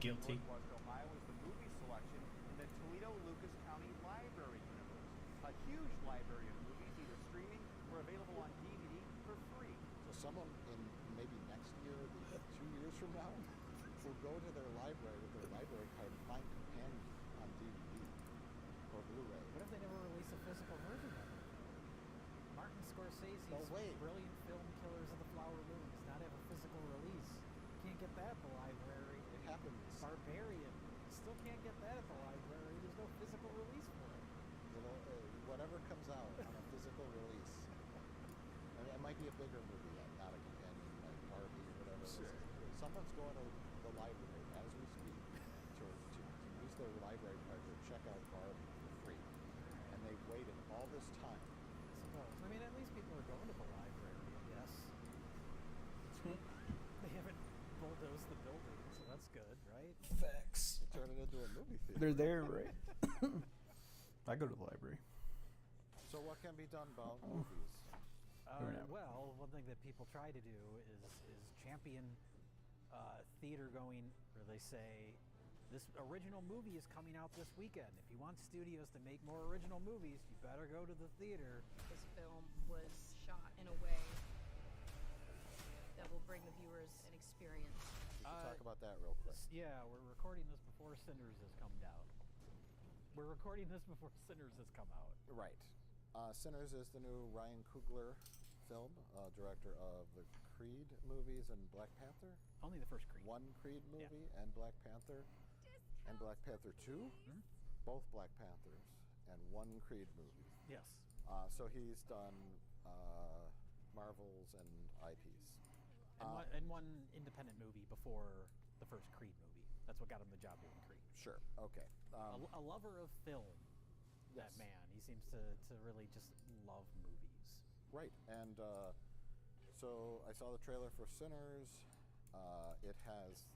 Guilty. Northwest Ohio is the movie selection in the Toledo-Lucas County Library universe. A huge library of movies either streaming or available on DVD for free. So someone in maybe next year, 2 years from now, will go to their library with their library card and find Companion on DVD or Blu-ray. What if they never release a physical version of it? Martin Scorsese's brilliant film Killers of the Flower Moon does not have a physical release. Can't get that at the library. It happens. Barbarian. Still can't get that at the library. There's no physical release for it. Whatever comes out on a physical release. I mean, it might be a bigger movie, not a companion, like Barbie or whatever. Sure. Someone's going to the library as we speak to use their library card to check out Barbie for free. And they've waited all this time. I suppose. I mean, at least people are going to the library, I guess. They haven't bulldozed the building, so that's good, right? Facts. Turn it into a movie theater. They're there, right? I go to the library. So what can be done about movies? Well, one thing that people try to do is champion theater going, where they say, this original movie is coming out this weekend. If you want studios to make more original movies, you better go to the theater. This film was shot in a way that will bring the viewers an experience. We should talk about that real quick. Yeah, we're recording this before Sinners has come out. We're recording this before Sinners has come out. Right. Sinners is the new Ryan Coogler film, director of the Creed movies and Black Panther. Only the first Creed. One Creed movie and Black Panther. And Black Panther 2, both Black Panthers, and one Creed movie. Yes. So he's done Marvels and IPs. And one independent movie before the first Creed movie. That's what got him the job doing Creed. Sure, okay. A lover of film, Yes. that man. He seems to really just love movies. Right, and so I saw the trailer for Sinners. It has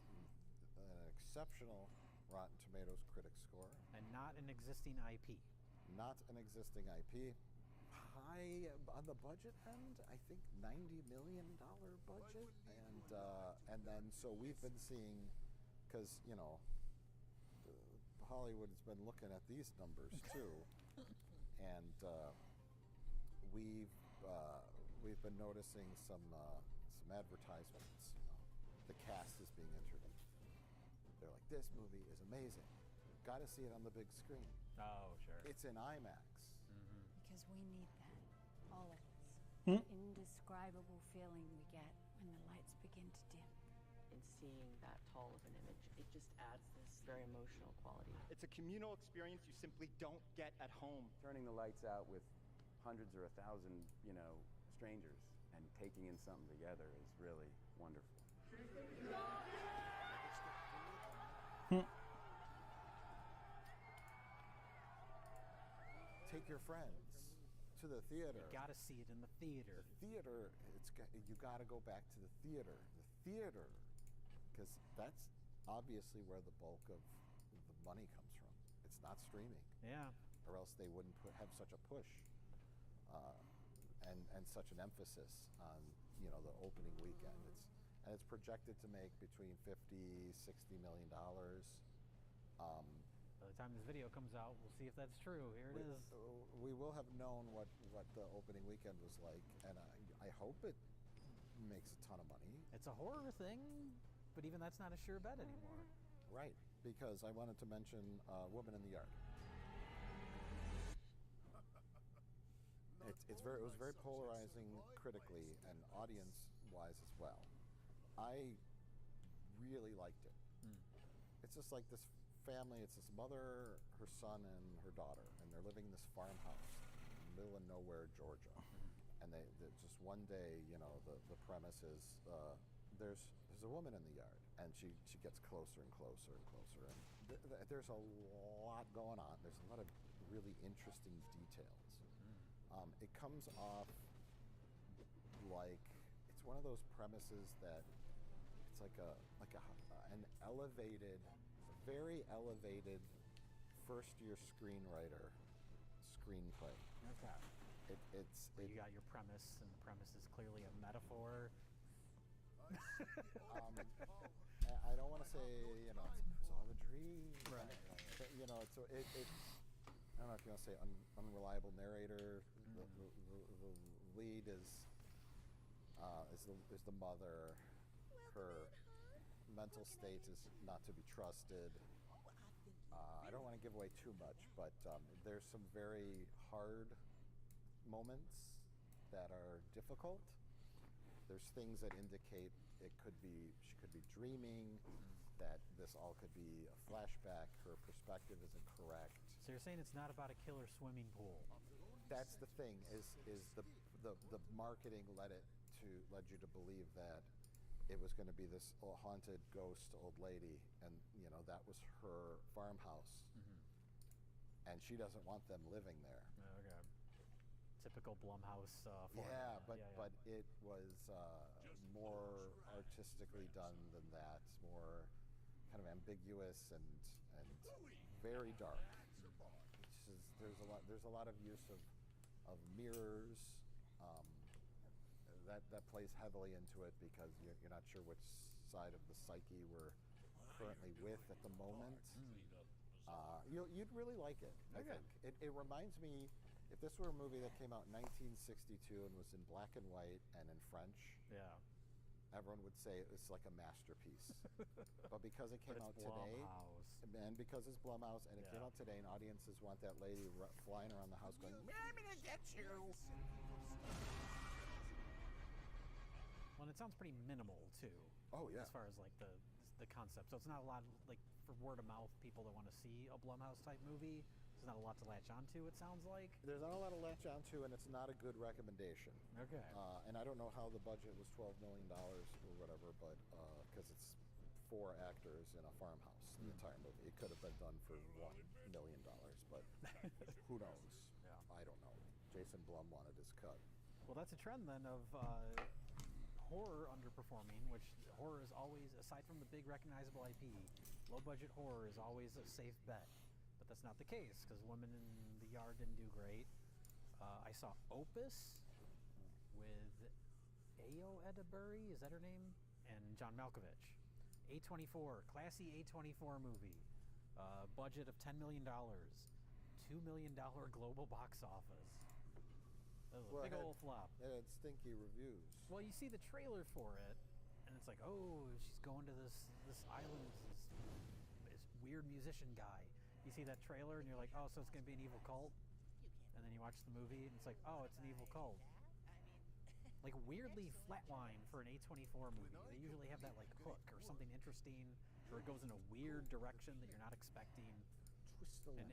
an exceptional Rotten Tomatoes critic score. And not an existing IP. Not an existing IP. High on the budget end, I think $90 million budget. And then so we've been seeing, because, you know, Hollywood has been looking at these numbers too. And we've been noticing some advertisements. You know, the cast is being entered in. They're like, this movie is amazing. Got to see it on the big screen. Oh, sure. It's in IMAX. Mm-hmm. Because we need that, all of us. Hmm? The indescribable feeling we get when the lights begin to dim. And seeing that tall of an image, it just adds this very emotional quality. It's a communal experience you simply don't get at home. Turning the lights out with hundreds or 1,000, strangers and taking in something together is really wonderful. Take your friends to the theater. You gotta see it in the theater. Theater, you got to go back to the theater. The theater, because that's obviously where the bulk of the money comes from. It's not streaming. Yeah. Or else they wouldn't have such a push and such an emphasis on the opening weekend. It's projected to make between $50-60 million. By the time this video comes out, we'll see if that's true. Here it is. We will have known what the opening weekend was like, and I hope it makes a ton of money. It's a horror thing, but even that's not a sure bet anymore. Right, because I wanted to mention Woman in the Yard. It was very polarizing critically and audience-wise as well. I really liked it. It's just like this family. It's this mother, her son, and her daughter, and they're living in this farmhouse in the middle of nowhere, Georgia. And they just one day, the premise is there's a woman in the yard, and she gets closer and closer and closer, and there's a lot going on. There's a lot of really interesting details. It comes off like it's one of those premises that it's like an elevated, very elevated first-year screenwriter screenplay. Okay. It's you got your premise, and the premise is clearly a metaphor. I don't want to say agree. Right. You know, it's it I don't know if you want to say unreliable narrator. The lead is the mother. Her mental state is not to be trusted. I don't want to give away too much, but there's some very hard moments that are difficult. There's things that indicate she could be dreaming, that this all could be a flashback. Her perspective isn't correct. So you're saying it's not about a killer swimming pool? That's the thing. Is the marketing led you to believe that it was going to be this haunted ghost old lady, and you know that was her farmhouse, and she doesn't want them living there. Okay. Typical Blumhouse format. Yeah, but it was more artistically done than that. More kind of ambiguous and very dark. There's a lot of use of mirrors. That plays heavily into it because you're not sure which side of the psyche we're currently with at the moment. You'd really like it, I think. It reminds me, if this were a movie that came out in 1962 and was in black and white and in French, everyone would say it's like a masterpiece. But because it came out today, and because it's Blumhouse, and it came out today, and audiences want that lady flying around the house going, "I'm gonna get you." Well, and it sounds pretty minimal too. Oh yeah. As far as like the concept, so it's not a lot like for word of mouth people that want to see a Blumhouse type movie. There's not a lot to latch onto. It sounds like there's not a lot to latch onto, and it's not a good recommendation. Okay. And I don't know how the budget was $12 million or whatever, but because it's 4 actors in a farmhouse, the entire movie, it could have been done for $1 million, but who knows? Yeah. I don't know. Jason Blum wanted his cut. Well, that's a trend then of horror underperforming, which horror is always, aside from the big recognizable IP, low-budget horror is always a safe bet. But that's not the case, because Women in the Yard didn't do great. I saw Opus with Ayo Edeburi, is that her name? And John Malkovich. A24, classy A24 movie. Budget of $10 million. $2 million global box office. That was a big old flop. It had stinky reviews. Well, you see the trailer for it, and it's like, oh, she's going to this island, this weird musician guy. You see that trailer, and you're like, oh, so it's going to be an evil cult? And then you watch the movie, and it's like, oh, it's an evil cult. Like, weirdly flatline for an A24 movie. They usually have that, like, hook or something interesting, or it goes in a weird direction that you're not expecting.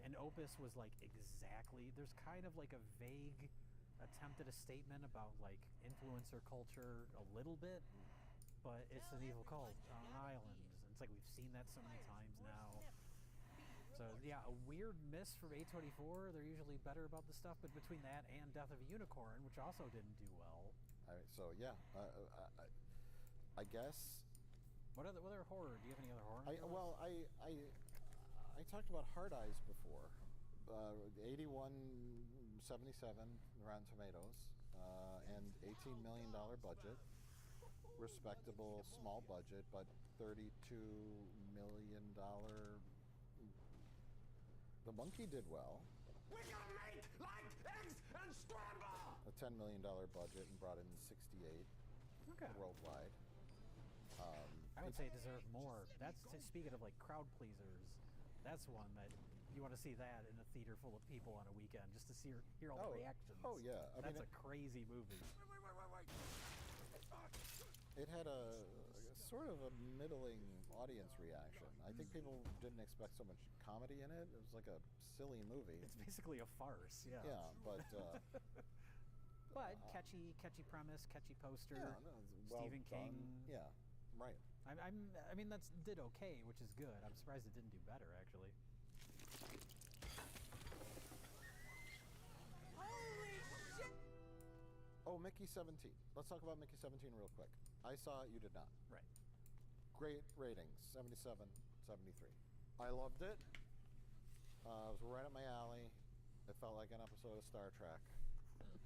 And Opus was, like, exactly, there's kind of, like, a vague attempt at a statement about, like, influencer culture a little bit, but it's an evil cult on an island. And it's like, we've seen that so many times now. So, yeah, a weird miss from A24. They're usually better about the stuff, but between that and Death of a Unicorn, which also didn't do well. So, yeah, I guess. What other horror? Do you have any other horror? I talked about Hard Eyes before. 81, 77 Rotten Tomatoes, and $18 million budget. Respectable, small budget, but $32 million. The Monkey did well. We're gonna make like eggs and scramble! A $10 million budget and brought in 68 worldwide. I would say it deserved more. That's speaking of like crowd pleasers. That's one that you want to see that in a theater full of people on a weekend just to hear all the reactions. Oh yeah, that's a crazy movie. Wait. It had a sort of a middling audience reaction. I think people didn't expect so much comedy in it. It was like a silly movie. It's basically a farce. Yeah. Yeah, but. But catchy premise, catchy poster. Yeah, well Stephen done. King. Yeah, right. I mean, did okay, which is good. I'm surprised it didn't do better, actually. Holy shit! Oh, Mickey 17. Let's talk about Mickey 17 real quick. I saw it, you did not. Right. Great ratings, 77, 73. I loved it. It was right up my alley. It felt like an episode of Star Trek.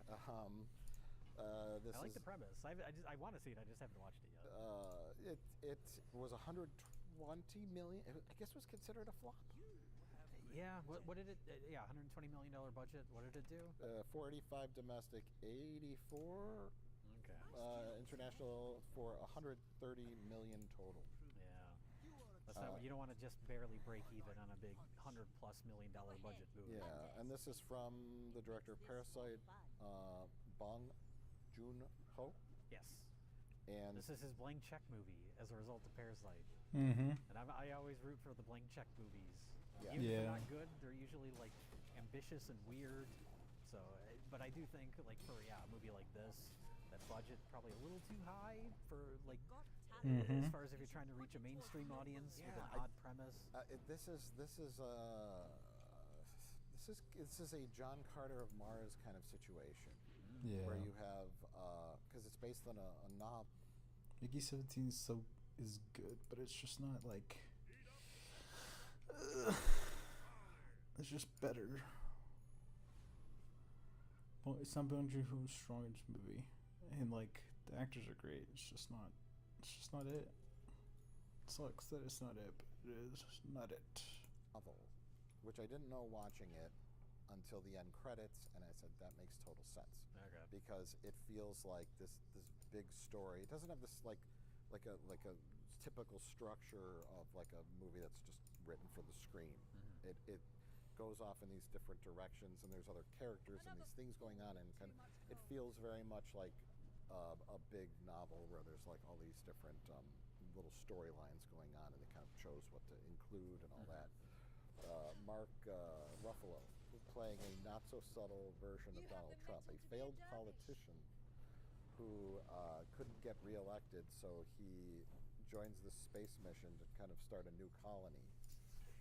I like the premise. I want to see it. I just haven't watched it yet. It was million. I guess it was considered a flop. Yeah, what did it? Yeah, $120 million budget. What did it do? 485 domestic, 84 Okay. international for 130 million total. Yeah, that's not. You don't want to just barely break even on a big $100+ million budget movie. Yeah, and this is from the director of Parasite, Bong Joon-ho. Yes. And This is his blank check movie as a result of Parasite. Mm-hmm. And I always root for the blank check movies. Yeah. Even if they're Yeah. not good, they're usually like ambitious and weird. So, but I do think like for a movie like this, that budget probably a little too high for like as far as if you're trying to reach a mainstream audience with an odd premise. this is a John Carter of Mars kind of situation. Yeah. Where you have, because it's based on a novel. Mickey 17 is good, but it's just not like. It's just better. Well, it's not Bong Joon-ho's strongest movie, and like the actors are great. It's just not. It's just not it. It sucks that it's not it, but it is not it. Novel, which I didn't know watching it until the end credits, and I said that makes total sense. Okay. Because it feels like this big story. It doesn't have this like a typical structure of like a movie that's just written for the screen. It goes off in these different directions, and there's other characters and these things going on, and kind of it feels very much like a big novel where there's like all these different little storylines going on, and they kind of chose what to include and all that. Mark Ruffalo playing a not-so-subtle version of Donald Trump, a failed politician who couldn't get reelected, so he joins this space mission to kind of start a new colony.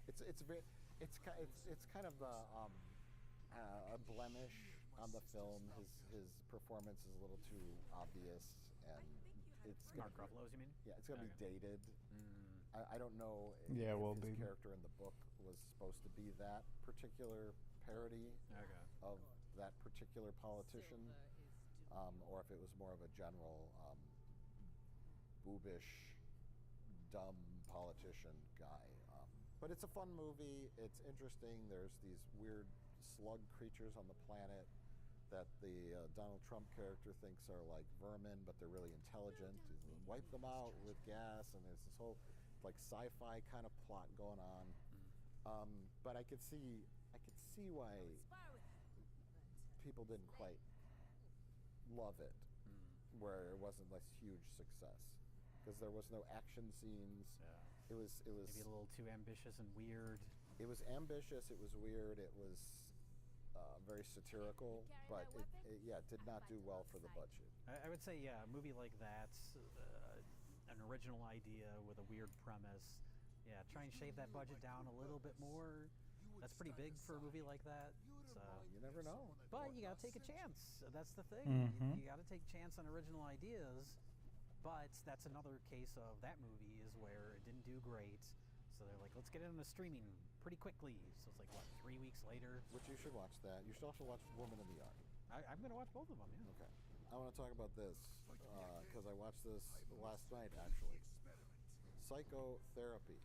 It's kind of a blemish on the film. His performance is a little too obvious, and it's Mark Ruffalo's, you mean? Yeah, it's gonna be dated. I don't know if his character in the book was supposed to be that particular parody of that particular politician, or if it was more of a general boobish, dumb politician guy. But it's a fun movie. It's interesting. There's these weird slug creatures on the planet that the Donald Trump character thinks are like vermin, but they're really intelligent. Wipe them out with gas, and there's this whole like sci-fi kind of plot going on. But I could see why people didn't quite love it, where it wasn't this huge success, because there was no action scenes. Yeah. It was maybe a little too ambitious and weird. It was ambitious. It was weird. It was very satirical, but it did not do well for the budget. I would say, a movie like that, an original idea with a weird premise. Yeah, try and shave that budget down a little bit more. That's pretty big for a movie like that. So you never know. But you got to take a chance. That's the thing. You got to take a chance on original ideas. But that's another case of that movie is where it didn't do great. So they're like, let's get it into streaming pretty quickly. So it's like, what, 3 weeks later? Which you should watch that. You should also watch Woman in the Yard. I'm going to watch both of them, yeah. Okay. I want to talk about this because I watched this last night, actually. Psychotherapy.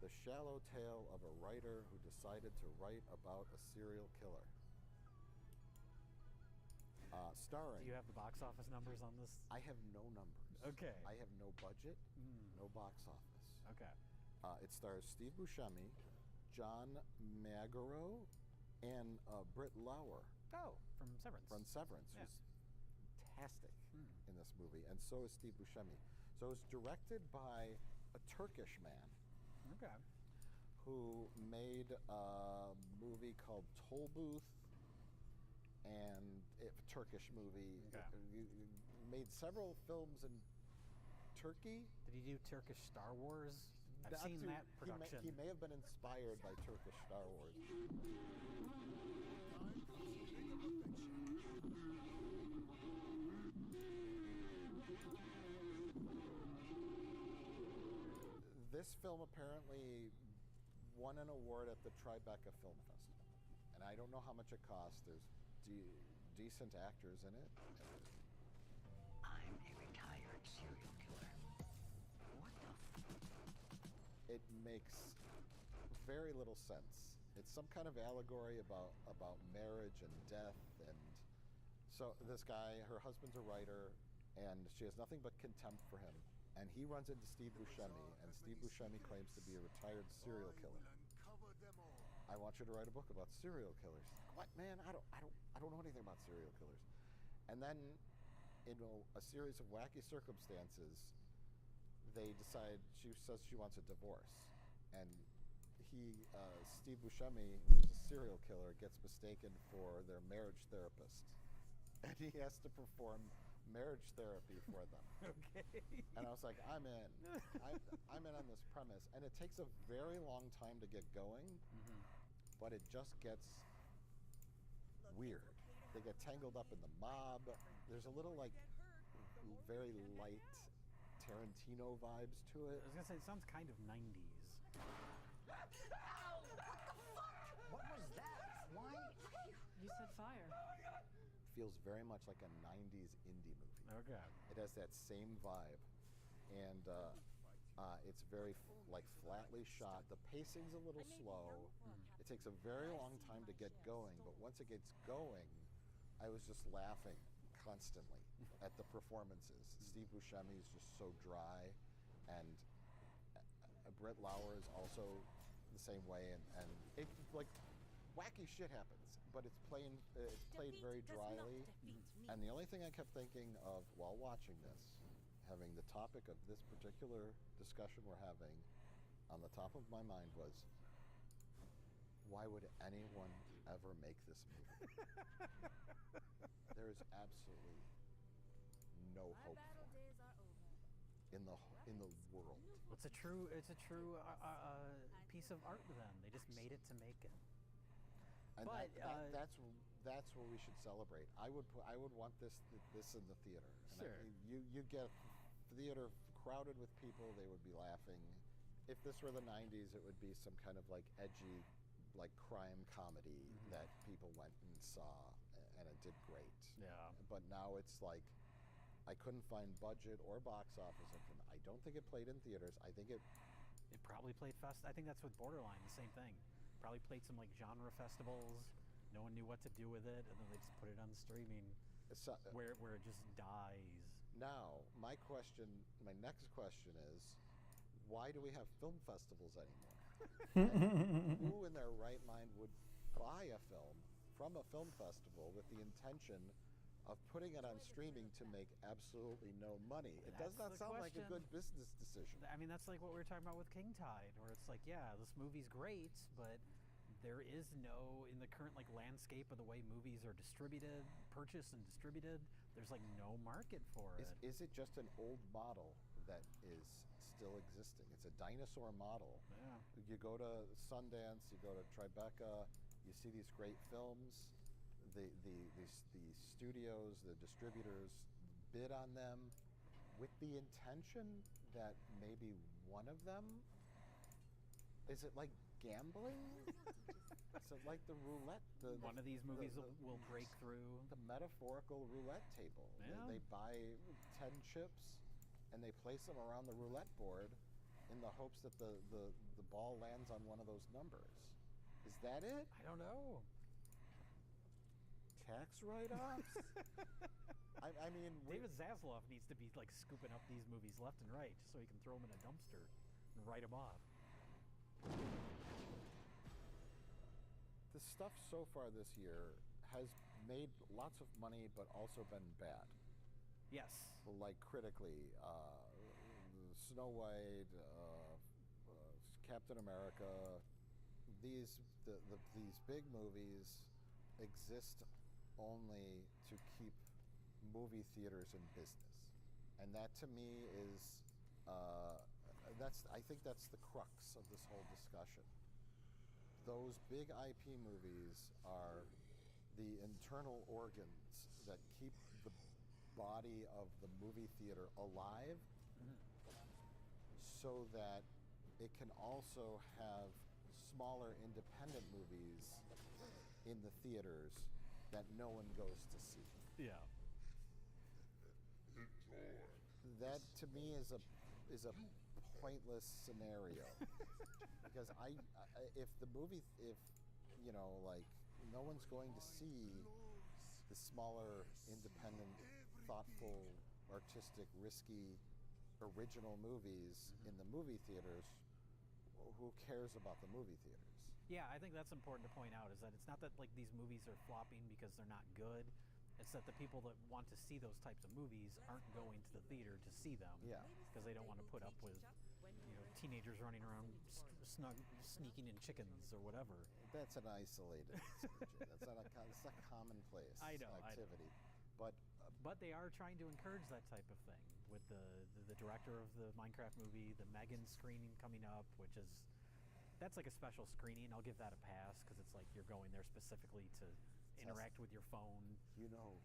The shallow tale of a writer who decided to write about a serial killer. Starring. Do you have the box office numbers on this? I have no numbers. Okay. I have no budget, no box office. Okay. It stars Steve Buscemi, John Magaro, and Britt Lauer. Oh, from Severance. From Severance, Yeah. who's fantastic in this movie, and so is Steve Buscemi. So it's directed by a Turkish man. Okay. Who made a movie called Toll Booth, and a Turkish movie. Okay. He made several films in Turkey. Did he do Turkish Star Wars? I've seen that production. He may have been inspired by Turkish Star Wars. This film apparently won an award at the Tribeca Film Festival, and I don't know how much it cost. There's decent actors in it. I'm a retired serial killer. What the makes very little sense. It's some kind of allegory about marriage and death, and so this guy, her husband's a writer, and she has nothing but contempt for him. And he runs into Steve Buscemi, and Steve Buscemi claims to be a retired serial killer. I want you to write a book about serial killers. What, man? I don't know anything about serial killers. And then, in a series of wacky circumstances, they decide, she says she wants a divorce. And Steve Buscemi, who's a serial killer, gets mistaken for their marriage therapist. And he has to perform marriage therapy for them. Okay. And I was like, I'm in. I'm in on this premise. And it takes a very long time to get going, but it just gets weird. They get tangled up in the mob. There's a little, like, very light Tarantino vibes to it. I was going to say, it sounds kind of 90s. What was that? Why? You said fire. Feels very much like a 90s indie movie. Okay. It has that same vibe. And it's very, flatly shot. The pacing's a little slow. It takes a very long time to get going, but once it gets going, I was just laughing constantly at the performances. Steve Buscemi is just so dry, and Britt Lauer is also the same way, and it, like, wacky shit happens, but it's played very dryly. And the only thing I kept thinking of while watching this, having the topic of this particular discussion we're having on the top of my mind was, why would anyone ever make this movie? There is absolutely no hope for it in the world. It's a true piece of art. Then they just made it to make it. And but that's what we should celebrate. I would want this in the theater. And sure. You get theater crowded with people, they would be laughing. If this were the 90s, it would be some kind of like edgy, like crime comedy that people went and saw, and it did great. Yeah. But now it's like, I couldn't find budget or box office income. I don't think it played in theaters. I think it probably played I think that's with Borderline, the same thing. Probably played some like genre festivals. No one knew what to do with it, and then they just put it on streaming, where it just dies. Now, my next question is, why do we have film festivals anymore? Who in their right mind would buy a film from a film festival with the intention of putting it on streaming to make absolutely no money? It does not sound like a good business decision. I mean, that's like what we were talking about with King Tide, where it's like, yeah, this movie's great, but there is no, in the current like landscape of the way movies are distributed, purchased and distributed, there's like no market for it. Is it just an old model that is still existing? It's a dinosaur model. Yeah. You go to Sundance, you go to Tribeca, you see these great films. The studios, the distributors bid on them with the intention that maybe one of them, is it like gambling? Is it like the roulette? One of these movies will break through. The metaphorical roulette table. Yeah. They buy 10 chips and they place them around the roulette board in the hopes that the ball lands on one of those numbers. Is that it? I don't know. Tax write-offs? I mean, David Zaslav needs to be like scooping up these movies left and right, just so he can throw them in a dumpster and write them off. The stuff so far this year has made lots of money, but also been bad. Yes. Like critically, Snow White, Captain America. These big movies exist only to keep movie theaters in business, and that to me is I think that's the crux of this whole discussion. Those big IP movies are the internal organs that keep the body of the movie theater alive, so that it can also have smaller independent movies in the theaters that no one goes to see. Yeah. That to me is a pointless scenario. Because if the movie, if you know, like no one's going to see the smaller, independent, thoughtful, artistic, risky, original movies in the movie theaters, who cares about the movie theaters? Yeah, I think that's important to point out, is that it's not that like these movies are flopping because they're not good. It's that the people that want to see those types of movies aren't going to the theater to see them. Yeah. Because they don't want to put up with, teenagers running around sneaking in chickens or whatever. That's an isolated incident, Jay. That's not a commonplace activity. But they are trying to encourage that type of thing with the director of the Minecraft movie, the Megan screening coming up, that's like a special screening. I'll give that a pass because it's like you're going there specifically to interact with your phone. You know,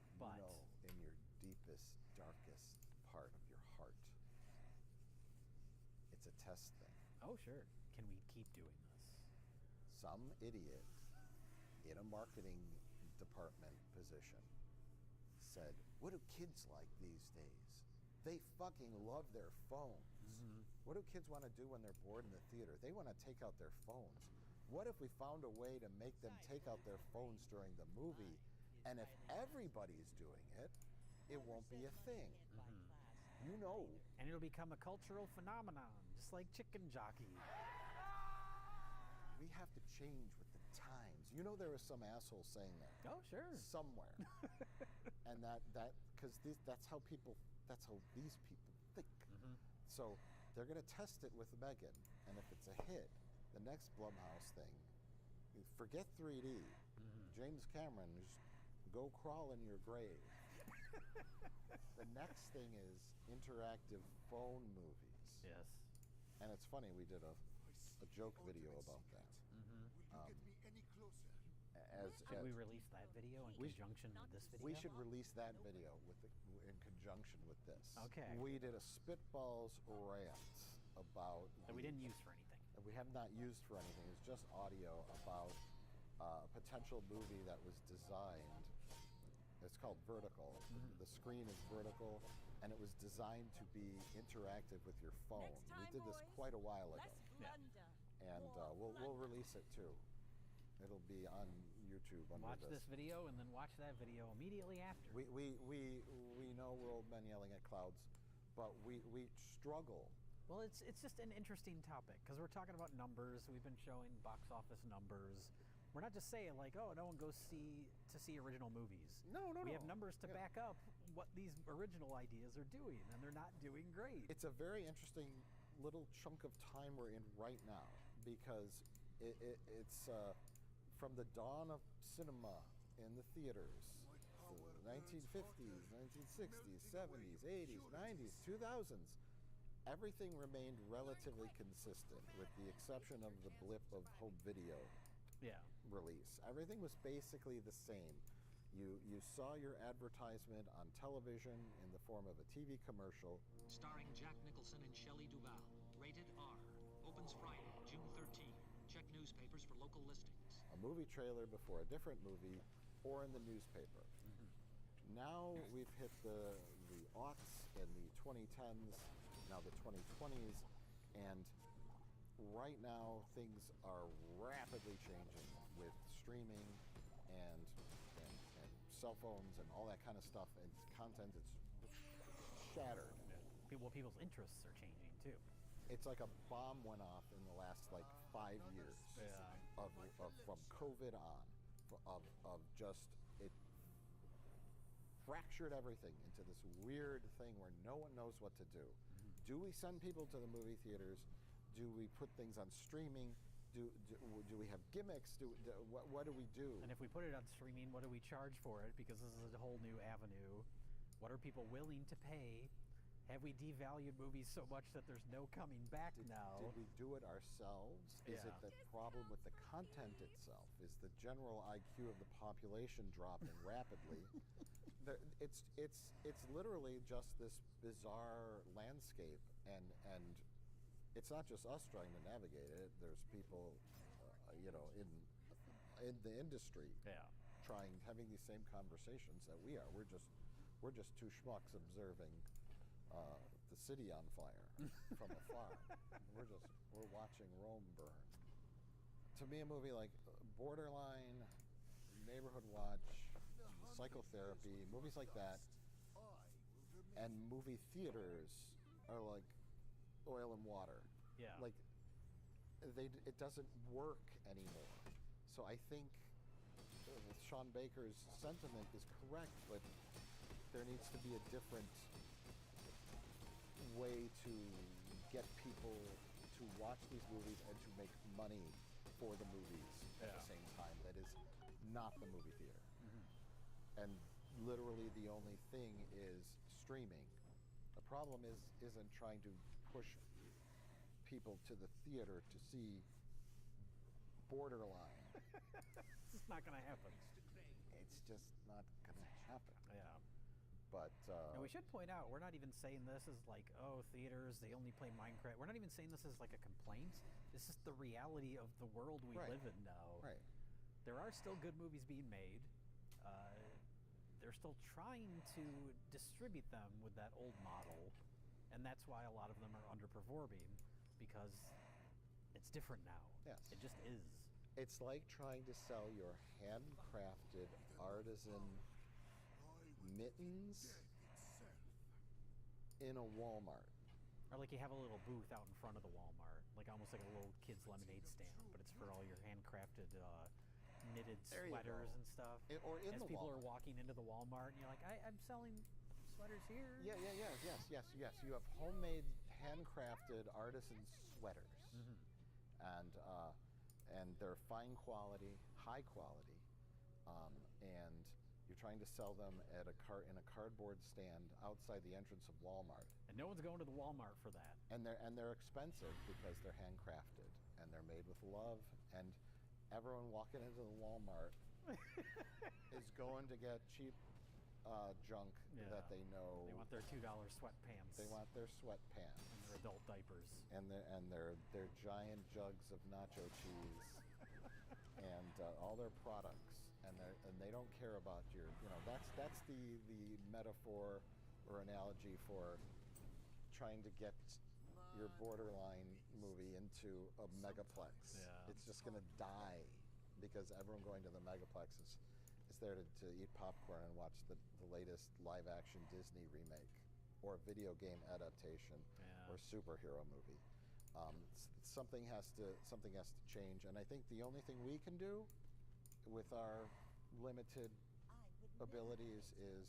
in your deepest, darkest part of your heart, it's a test thing. Oh, sure. Can we keep doing this? Some idiot in a marketing department position said, "What do kids like these days? They fucking love their phones. What do kids want to do when they're bored in the theater? They want to take out their phones. What if we found a way to make them take out their phones during the movie? And if everybody's doing it, it won't be a thing." You know. And it'll become a cultural phenomenon, just like chicken jockey. We have to change with the times. You know, there was some asshole saying that. Oh, sure. Somewhere. And because that's how these people think. So they're going to test it with Megan. And if it's a hit, the next Blumhouse thing, forget 3D. James Cameron, just go crawl in your grave. The next thing is interactive phone movies. Yes. And it's funny, we did a joke video about that. Should we release that video in conjunction with this video? We should release that video in conjunction with this. Okay. We did a Spitballs rant about... That we didn't use for anything. We have not used for anything. It's just audio about a potential movie that was designed. It's called Vertical. The screen is vertical, and it was designed to be interactive with your phone. We did this quite a while ago. And we'll release it too. It'll be on YouTube. Watch this video and then watch that video immediately after. We know we're old men yelling at clouds, but we struggle. Well, it's just an interesting topic because we're talking about numbers. We've been showing box office numbers. We're not just saying like, oh, no one goes to see original movies. No. We have numbers to back up what these original ideas are doing, and they're not doing great. It's a very interesting little chunk of time we're in right now because it's from the dawn of cinema in the theaters, the 1950s, 1960s, 70s, 80s, 90s, 2000s. Everything remained relatively consistent with the exception of the blip of home video release. Everything was basically the same. You saw your advertisement on television in the form of a TV commercial. Starring Jack Nicholson and Shelley Duvall. Rated R. Opens Friday, June 13. Check newspapers for local listings. A movie trailer before a different movie or in the newspaper. Now we've hit the aughts and the 2010s, now the 2020s, and right now things are rapidly changing with streaming and cell phones and all that kind of stuff, and content is shattered. People's interests are changing too. It's like a bomb went off in the last 5 years of from COVID on, of just it fractured everything into this weird thing where no one knows what to do. Do we send people to the movie theaters? Do we put things on streaming? Do we have gimmicks? What do we do? And if we put it on streaming, what do we charge for it? Because this is a whole new avenue. What are people willing to pay? Have we devalued movies so much that there's no coming back now? Did we do it ourselves? Is it the problem with the content itself? Is the general IQ of the population dropping rapidly? It's literally just this bizarre landscape, and it's not just us trying to navigate it. There's people, in the industry, having these same conversations that we are. We're just two schmucks observing the city on fire from afar. We're watching Rome burn. To me, a movie like Borderline, Neighborhood Watch, Psychotherapy, movies like that, and movie theaters are like oil and water. Yeah. Like it doesn't work anymore. So I think Sean Baker's sentiment is correct, but there needs to be a different way to get people to watch these movies and to make money for the movies at the same time. That is not the movie theater. And literally the only thing is streaming. The problem isn't trying to push people to the theater to see Borderline. It's not going to happen. It's just not going to happen. Yeah. But and we should point out, we're not even saying this as like, oh, theaters, they only play Minecraft. We're not even saying this as like a complaint. This is the reality of the world we live in now. Right. There are still good movies being made. They're still trying to distribute them with that old model, and that's why a lot of them are underperforming, because it's different now. Yes. It just is. It's like trying to sell your handcrafted artisan mittens in a Walmart. Or like you have a little booth out in front of the Walmart, like almost like a little kid's lemonade stand, but it's for all your handcrafted knitted sweaters and stuff. Or in as the people Walmart. are walking into the Walmart and you're like, I'm selling sweaters here. Yes. You have homemade, handcrafted artisan sweaters, and they're fine quality, high quality, and you're trying to sell them at in a cardboard stand outside the entrance of Walmart. And no one's going to the Walmart for that. And they're expensive because they're handcrafted and they're made with love. And everyone walking into the Walmart is going to get cheap junk that they know. They want their $2 sweatpants. They want their sweatpants and their adult diapers and their giant jugs of nacho cheese and all their products. And they don't care about your, that's the metaphor or analogy for trying to get your Borderline movie into a megaplex. Yeah. It's just going to die because everyone going to the megaplex is there to eat popcorn and watch the latest live-action Disney remake or video game adaptation or superhero movie. Something has to change, and I think the only thing we can do with our limited abilities is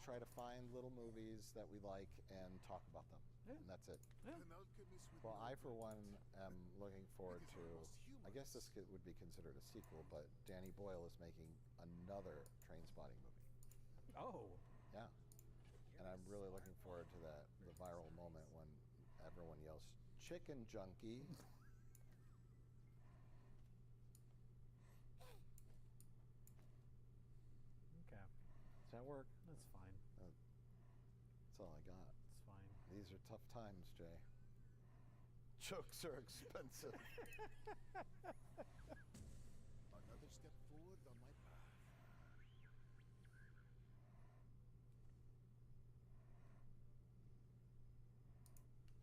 try to find little movies that we like and talk about them. And that's it. Well, I, for one, am looking forward to, I guess this would be considered a sequel, but Danny Boyle is making another Trainspotting movie. Oh. Yeah. And I'm really looking forward to the viral moment when everyone yells, "Chicken junkie." Okay. Does that work? That's fine. That's all I got. It's fine. These are tough times, Jay. Jokes are expensive. Another step forward on my path.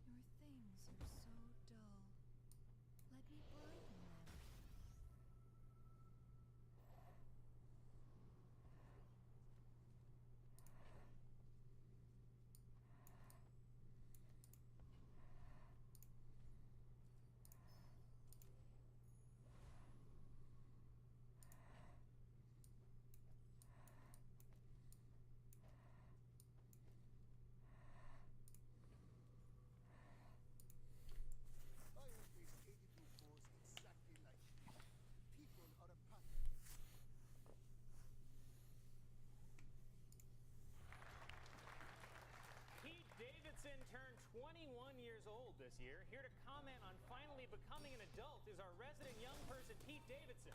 Your things are so dull. Let me brighten them. I have faced 82 foes exactly like you. People are a pattern. Pete Davidson turned 21 years old this year. Here to comment on finally becoming an adult is our resident young person, Pete Davidson.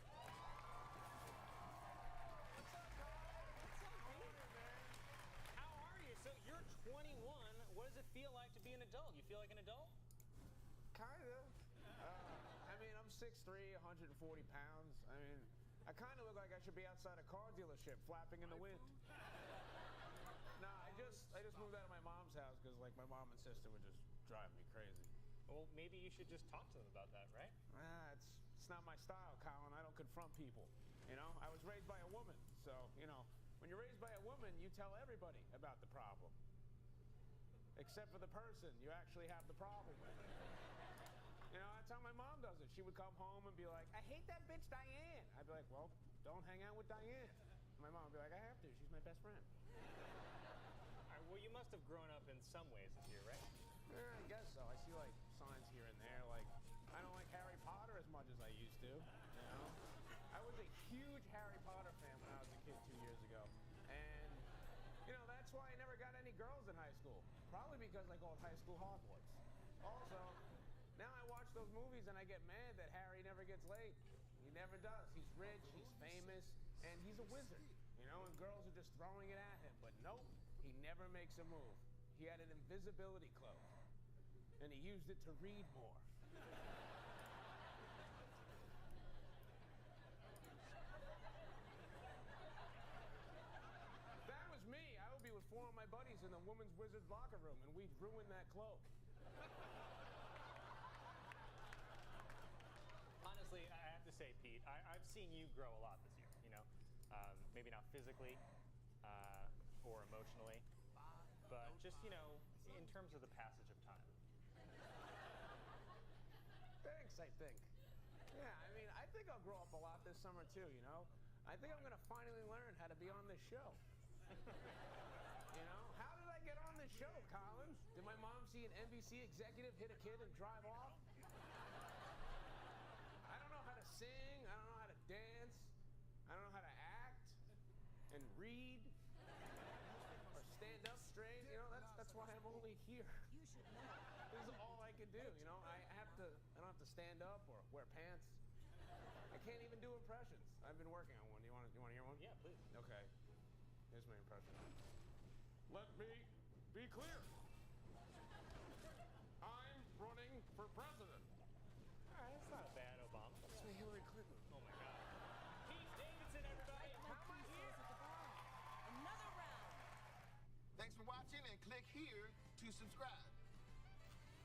What's up, Pete? How are you? So you're 21. What does it feel like to be an adult? You feel like an adult? Kinda. I mean, I'm 6'3", 140 pounds. I mean, I kind of look like I should be outside a car dealership flapping in the wind. Nah, just moved out of my mom's house because like my mom and sister would just drive me crazy. Well, maybe you should just talk to them about that, right? It's not my style, Colin. I don't confront people. You know, I was raised by a woman, so you know, when you're raised by a woman, you tell everybody about the problem, except for the person you actually have the problem with. You know, that's how my mom does it. She would come home and be like, "I hate that bitch Diane." I'd be like, "Well, don't hang out with Diane." And my mom would be like, "I have to. She's my best friend." All right, well, you must have grown up in some ways this year, right? Yeah, I guess so. I see like signs here and there, like I don't like Harry Potter as much as I used to. You know, I was a huge Harry Potter fan when I was a kid 2 years ago, and you know that's why I never got any girls in high school. Probably because I called high school Hogwarts. Also, now I watch those movies and I get mad that Harry never gets laid. He never does. He's rich, he's famous, and he's a wizard. You know, and girls are just throwing it at him. But nope, he never makes a move. He had an invisibility cloak, and he used it to read more. If that was me, I would be with 4 of my buddies in the women's wizard's locker room, and we'd ruin that cloak. Honestly, I have to say, Pete, I've seen you grow a lot this year, you know? Maybe not physically or emotionally, but just, you know, in terms of the passage of time. Thanks, I think. Yeah, I mean, I think I'll grow up a lot this summer, too, you know? I think I'm going to finally learn how to be on this show. You know? How did I get on this show, Colin? Did my mom see an NBC executive hit a kid and drive off? I don't know how to sing. I don't know how to dance. I don't know how to act and read or stand up straight. You know, that's why I'm only here. You should know. This is all I can do, you know? I don't have to stand up or wear pants. I can't even do impressions. I've been working on one. You want to hear one? Yeah, please. Okay. Here's my impression. Let me be clear. I'm running for president. All right, that's not a bad Obama. That's my Hillary Clinton. Oh, my God. Pete Davidson, everybody. Like How am I pieces here? at the bar. Another round. Thanks for watching and click here to subscribe.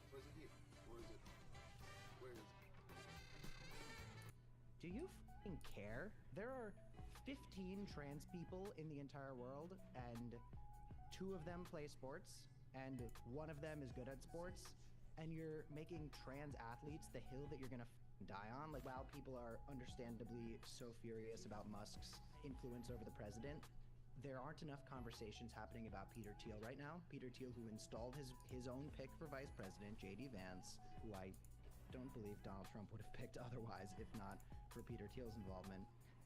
Where's it here? Where is it? Where is it? Do you f***ing care? There are 15 trans people in the entire world, and 2 of them play sports, and 1 of them is good at sports, and you're making trans athletes the hill that you're gonna die on? Like, while people are understandably so furious about Musk's influence over the president, there aren't enough conversations happening about Peter Thiel right now. Peter Thiel, who installed his own pick for vice president, J.D. Vance, who I don't believe Donald Trump would have picked otherwise if not for Peter Thiel's involvement.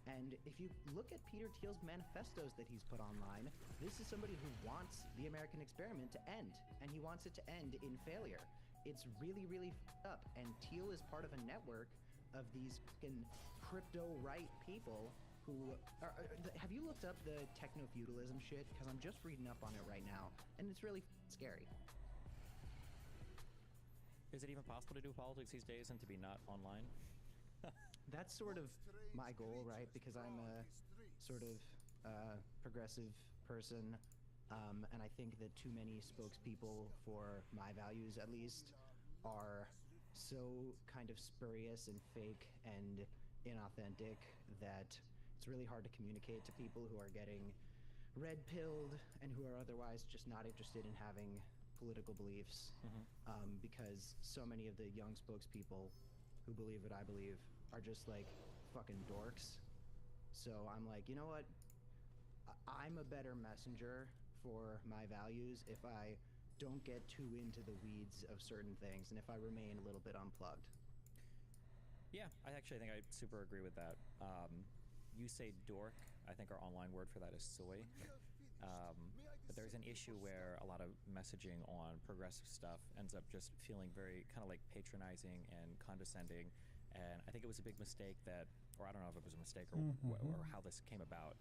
And if you look at Peter Thiel's manifestos that he's put online, this is somebody who wants the American experiment to end, and he wants it to end in failure. It's really, really f***ed up, and Thiel is part of a network of these fucking crypto-right people who are, have you looked up the techno-feudalism shit? Because I'm just reading up on it right now, and it's really scary. Is it even possible to do politics these days and to be not online? That's sort of my goal, right? Because I'm a sort of progressive person, and I think that too many spokespeople for my values, at least, are so kind of spurious and fake and inauthentic that it's really hard to communicate to people who are getting red-pilled and who are otherwise just not interested in having political beliefs, because so many of the young spokespeople who believe what I believe are just like fucking dorks. So I'm like, you know what? I'm a better messenger for my values if I don't get too into the weeds of certain things and if I remain a little bit unplugged. Yeah, I think I super agree with that. You say dork. I think our online word for that is soy. But there's an issue where a lot of messaging on progressive stuff ends up just feeling very kind of like patronizing and condescending. And I think it was a big mistake that, or I don't know if it was a mistake or how this came about.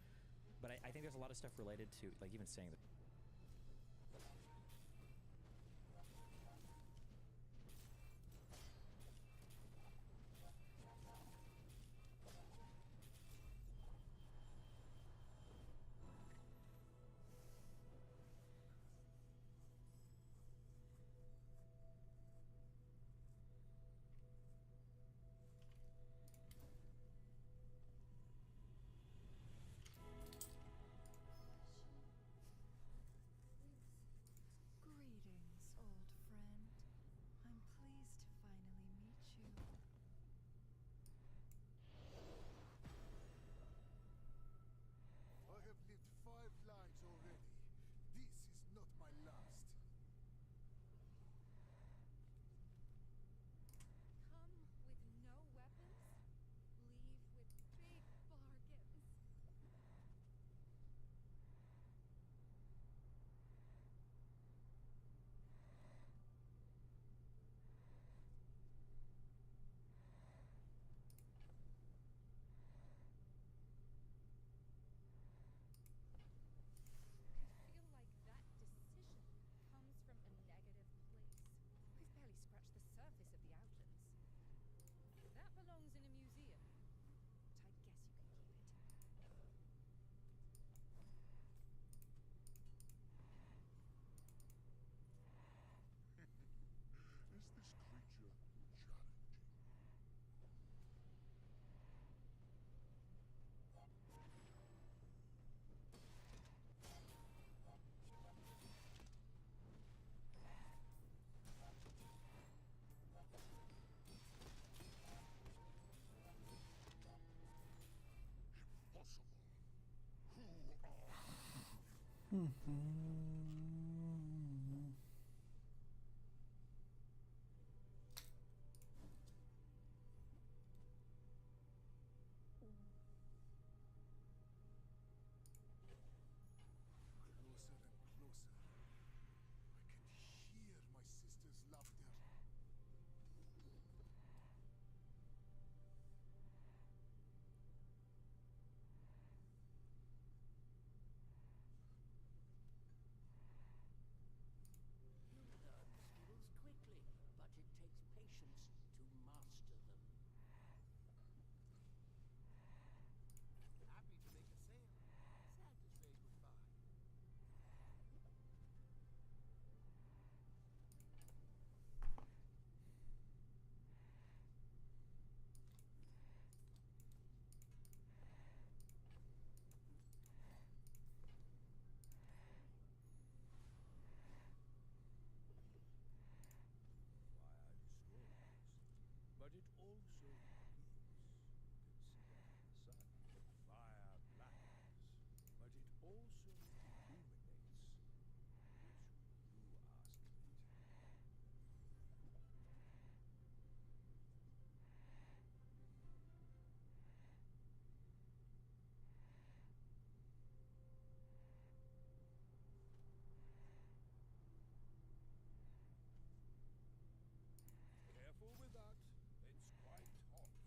But I think there's a lot of stuff related to, like, even saying that. but it also consider the sun. Fire blackens, but it also illuminates, which you asked of it. Careful with that. It's quite hot.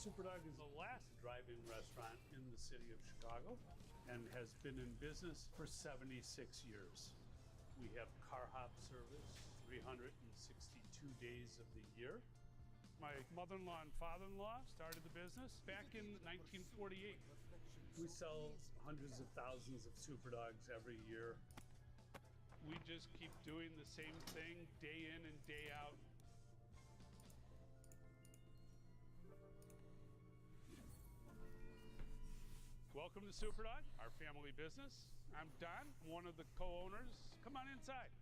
Superdog is the last drive-in restaurant in the city of Chicago and has been in business for 76 years. We have car hop service 362 days of the year. My mother-in-law and father-in-law started the business back in 1948. We sell hundreds of thousands of Superdogs every year. We just keep doing the same thing day in and day out. Welcome to Superdog, our family business. I'm Don, one of the co-owners. Come on inside.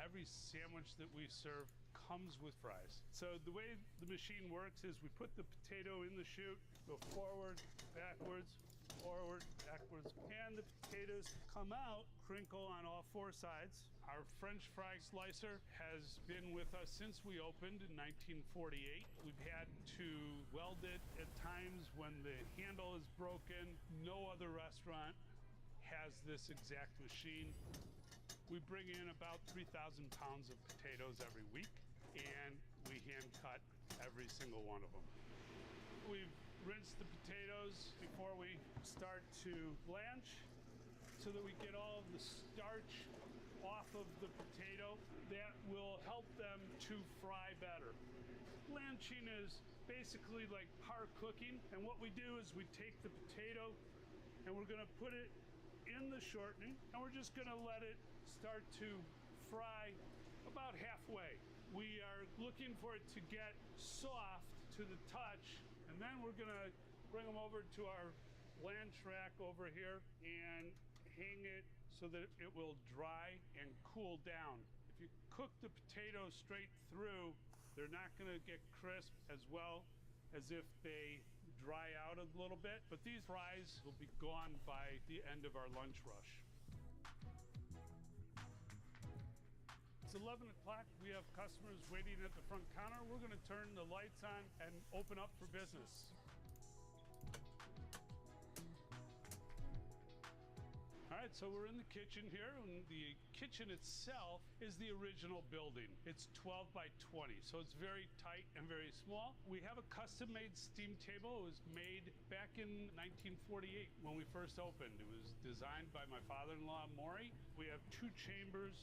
Every sandwich that we serve comes with fries. So the way the machine works is we put the potato in the chute, go forward, backwards, and the potatoes come out, crinkle on all four sides. Our French fry slicer has been with us since we opened in 1948. We've had to weld it at times when the handle is broken. No other restaurant has this exact machine. We bring in about 3,000 pounds of potatoes every week, and we hand cut every single one of them. We've rinsed the potatoes before we start to blanch so that we get all of the starch off of the potato. That will help them to fry better. Blanching is basically like par cooking, and what we do is we take the potato and we're going to put it in the shortening, and we're just going to let it start to fry about halfway. We are looking for it to get soft to the touch, and then we're going to bring them over to our blanch rack over here and hang it so that it will dry and cool down. If you cook the potatoes straight through, they're not going to get crisp as well as if they dry out a little bit, but these fries will be gone by the end of our lunch rush. It's 11 o'clock. We have customers waiting at the front counter. We're going to turn the lights on and open up for business. All right, so we're in the kitchen here, and the kitchen itself is the original building. It's 12 by 20, so it's very tight and very small. We have a custom-made steam table. It was made back in 1948 when we first opened. It was designed by my father-in-law, Maury. We have 2 chambers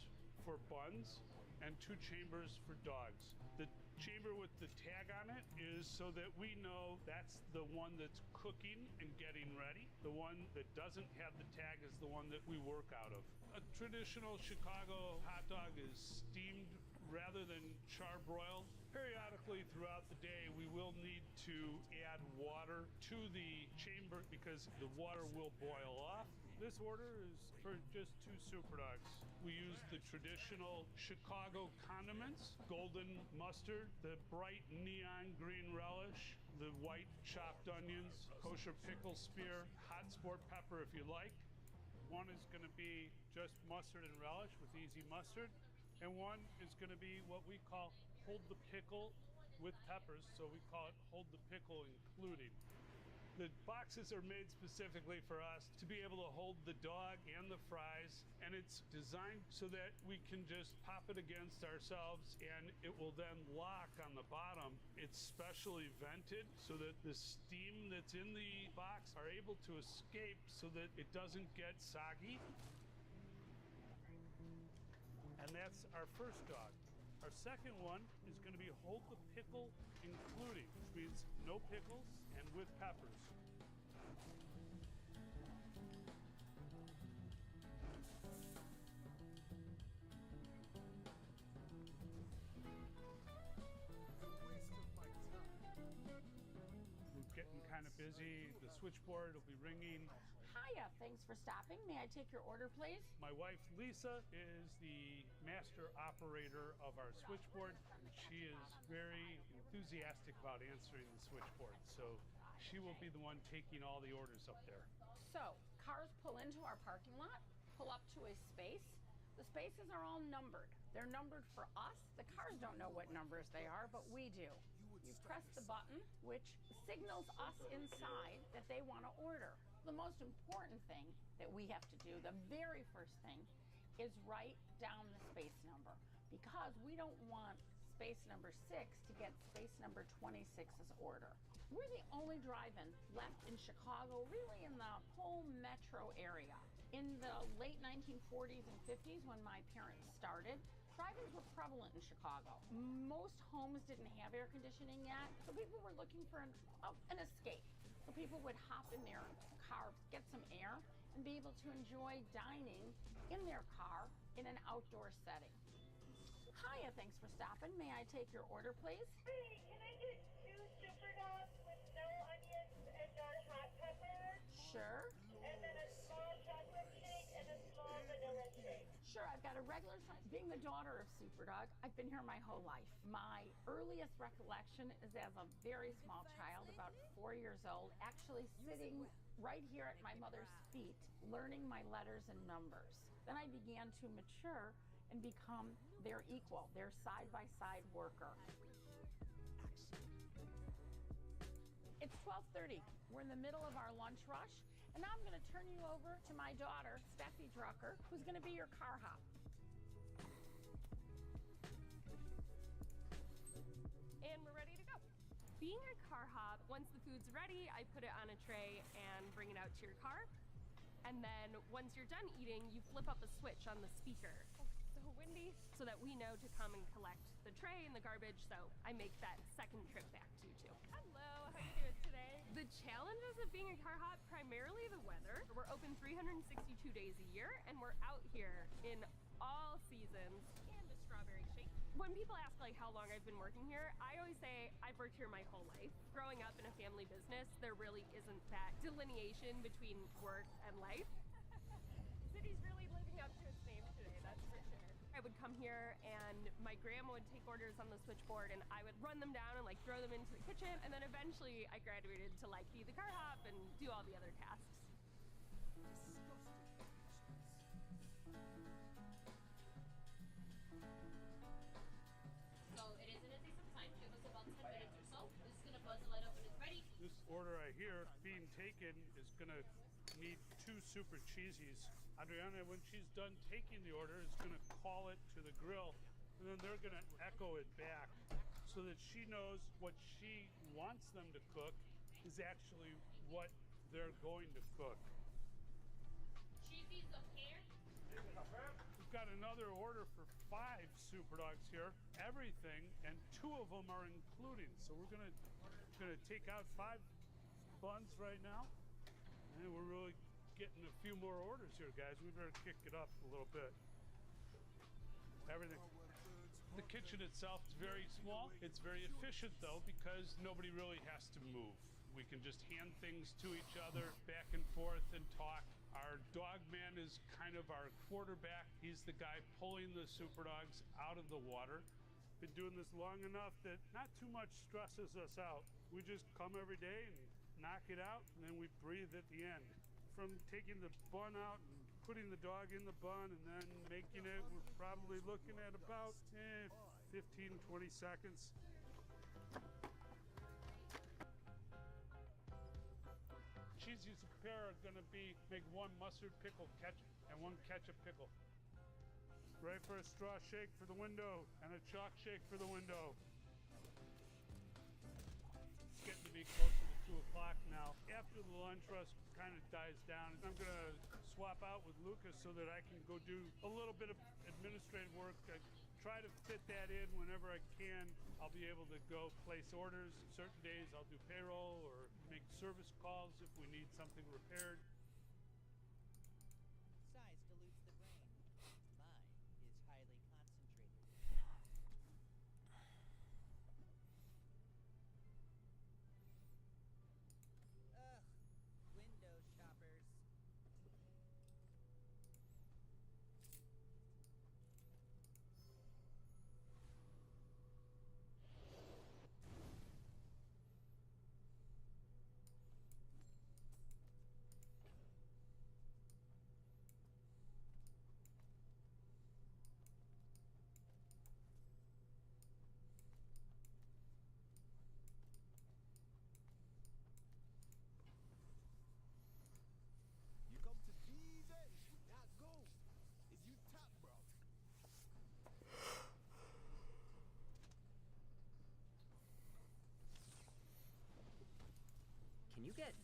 for buns and 2 chambers for dogs. The chamber with the tag on it is so that we know that's the one that's cooking and getting ready. The one that doesn't have the tag is the one that we work out of. A traditional Chicago hot dog is steamed rather than charbroiled. Periodically throughout the day, we will need to add water to the chamber because the water will boil off. This order is for just 2 Superdogs. We use the traditional Chicago condiments, golden mustard, the bright neon green relish, the white chopped onions, kosher pickle spear, hot sport pepper if you like. One is going to be just mustard and relish with easy mustard, and one is going to be what we call hold the pickle with peppers, so we call it hold the pickle including. The boxes are made specifically for us to be able to hold the dog and the fries, and it's designed so that we can just pop it against ourselves and it will then lock on the bottom. It's specially vented so that the steam that's in the box are able to escape so that it doesn't get soggy. And that's our first dog. Our second one is going to be hold the pickle including, which means no pickles and with peppers. We're getting kind of busy. The switchboard will be ringing. Hiya, thanks for stopping. May I take your order, please? My wife, Lisa, is the master operator of our switchboard, and she is very enthusiastic about answering the switchboard. So she will be the one taking all the orders up there. So, cars pull into our parking lot, pull up to a space. The spaces are all numbered. They're numbered for us. The cars don't know what numbers they are, but we do. You press the button, which signals us inside that they want to order. The most important thing that we have to do, the very first thing, is write down the space number, because we don't want space number 6 to get space number 26's order. We're the only drive-in left in Chicago, really in the whole metro area. In the late 1940s and 50s, when my parents started, drive-ins were prevalent in Chicago. Most homes didn't have air conditioning yet, so people were looking for an escape. So people would hop in their car, get some air, and be able to enjoy dining in their car in an outdoor setting. Hiya, thanks for stopping. May I take your order, please? Hey, can I get 2 super dogs with no onions and no hot peppers? Sure. And then a small chocolate shake and a small vanilla shake. Sure, I've got a regular size. Being the daughter of Superdog, I've been here my whole life. My earliest recollection is as a very small child, about 4 years old, actually sitting right here at my mother's feet, learning my letters and numbers. Then I began to mature and become their equal, their side-by-side worker. It's 12:30. We're in the middle of our lunch rush, and now I'm going to turn you over to my daughter, Steffi Drucker, who's going to be your car hop. And we're ready to go. Being a car hop, once the food's ready, I put it on a tray and bring it out to your car. And then once you're done eating, you flip up a switch on the speaker. So windy, so that we know to come and collect the tray and the garbage, so I make that second trip back to you too. Hello, how you doing today? The challenges of being a car hop, primarily the weather. We're open 362 days a year, and we're out here in all seasons. And the strawberry shake. When people ask like how long I've been working here, I always say I've worked here my whole life. Growing up in a family business, there really isn't that delineation between work and life. City's really living up to its name today, that's for sure. I would come here and my grandma would take orders on the switchboard and I would run them down and like throw them into the kitchen, and then eventually I graduated to like be the car hop and do all the other tasks. So it is an decent time. Give us about 10 minutes or so. This is gonna buzz the light up when it's ready. This order I hear being taken is gonna need 2 super cheesies. Adriana, when she's done taking the order, is gonna call it to the grill, and then they're gonna echo it back so that she knows what she wants them to cook is actually what they're going to cook. Cheesies up here. We've got another order for 5 super dogs here, everything, and 2 of them are including. So we're gonna take out 5 buns right now, and we're really getting a few more orders here, guys. We better kick it up a little bit. Everything. The kitchen itself is very small. It's very efficient though, because nobody really has to move. We can just hand things to each other, back and forth, and talk. Our dog man is kind of our quarterback. He's the guy pulling the super dogs out of the water. Been doing this long enough that not too much stresses us out. We just come every day and knock it out, and then we breathe at the end. From taking the bun out and putting the dog in the bun and then making it, we're probably looking at about 15, 20 seconds. Cheesies to prepare are gonna make 1 mustard pickle ketchup and 1 ketchup pickle. Ready for a straw shake for the window and a chalk shake for the window. It's getting to be close to 2 o'clock now. After the lunch rush kind of dies down, I'm gonna swap out with Lucas so that I can go do a little bit of administrative work. I try to fit that in whenever I can. I'll be able to go place orders. Certain days I'll do payroll or make service calls if we need something repaired. Size dilutes the brain. Mine is highly concentrated. Ugh, window shoppers.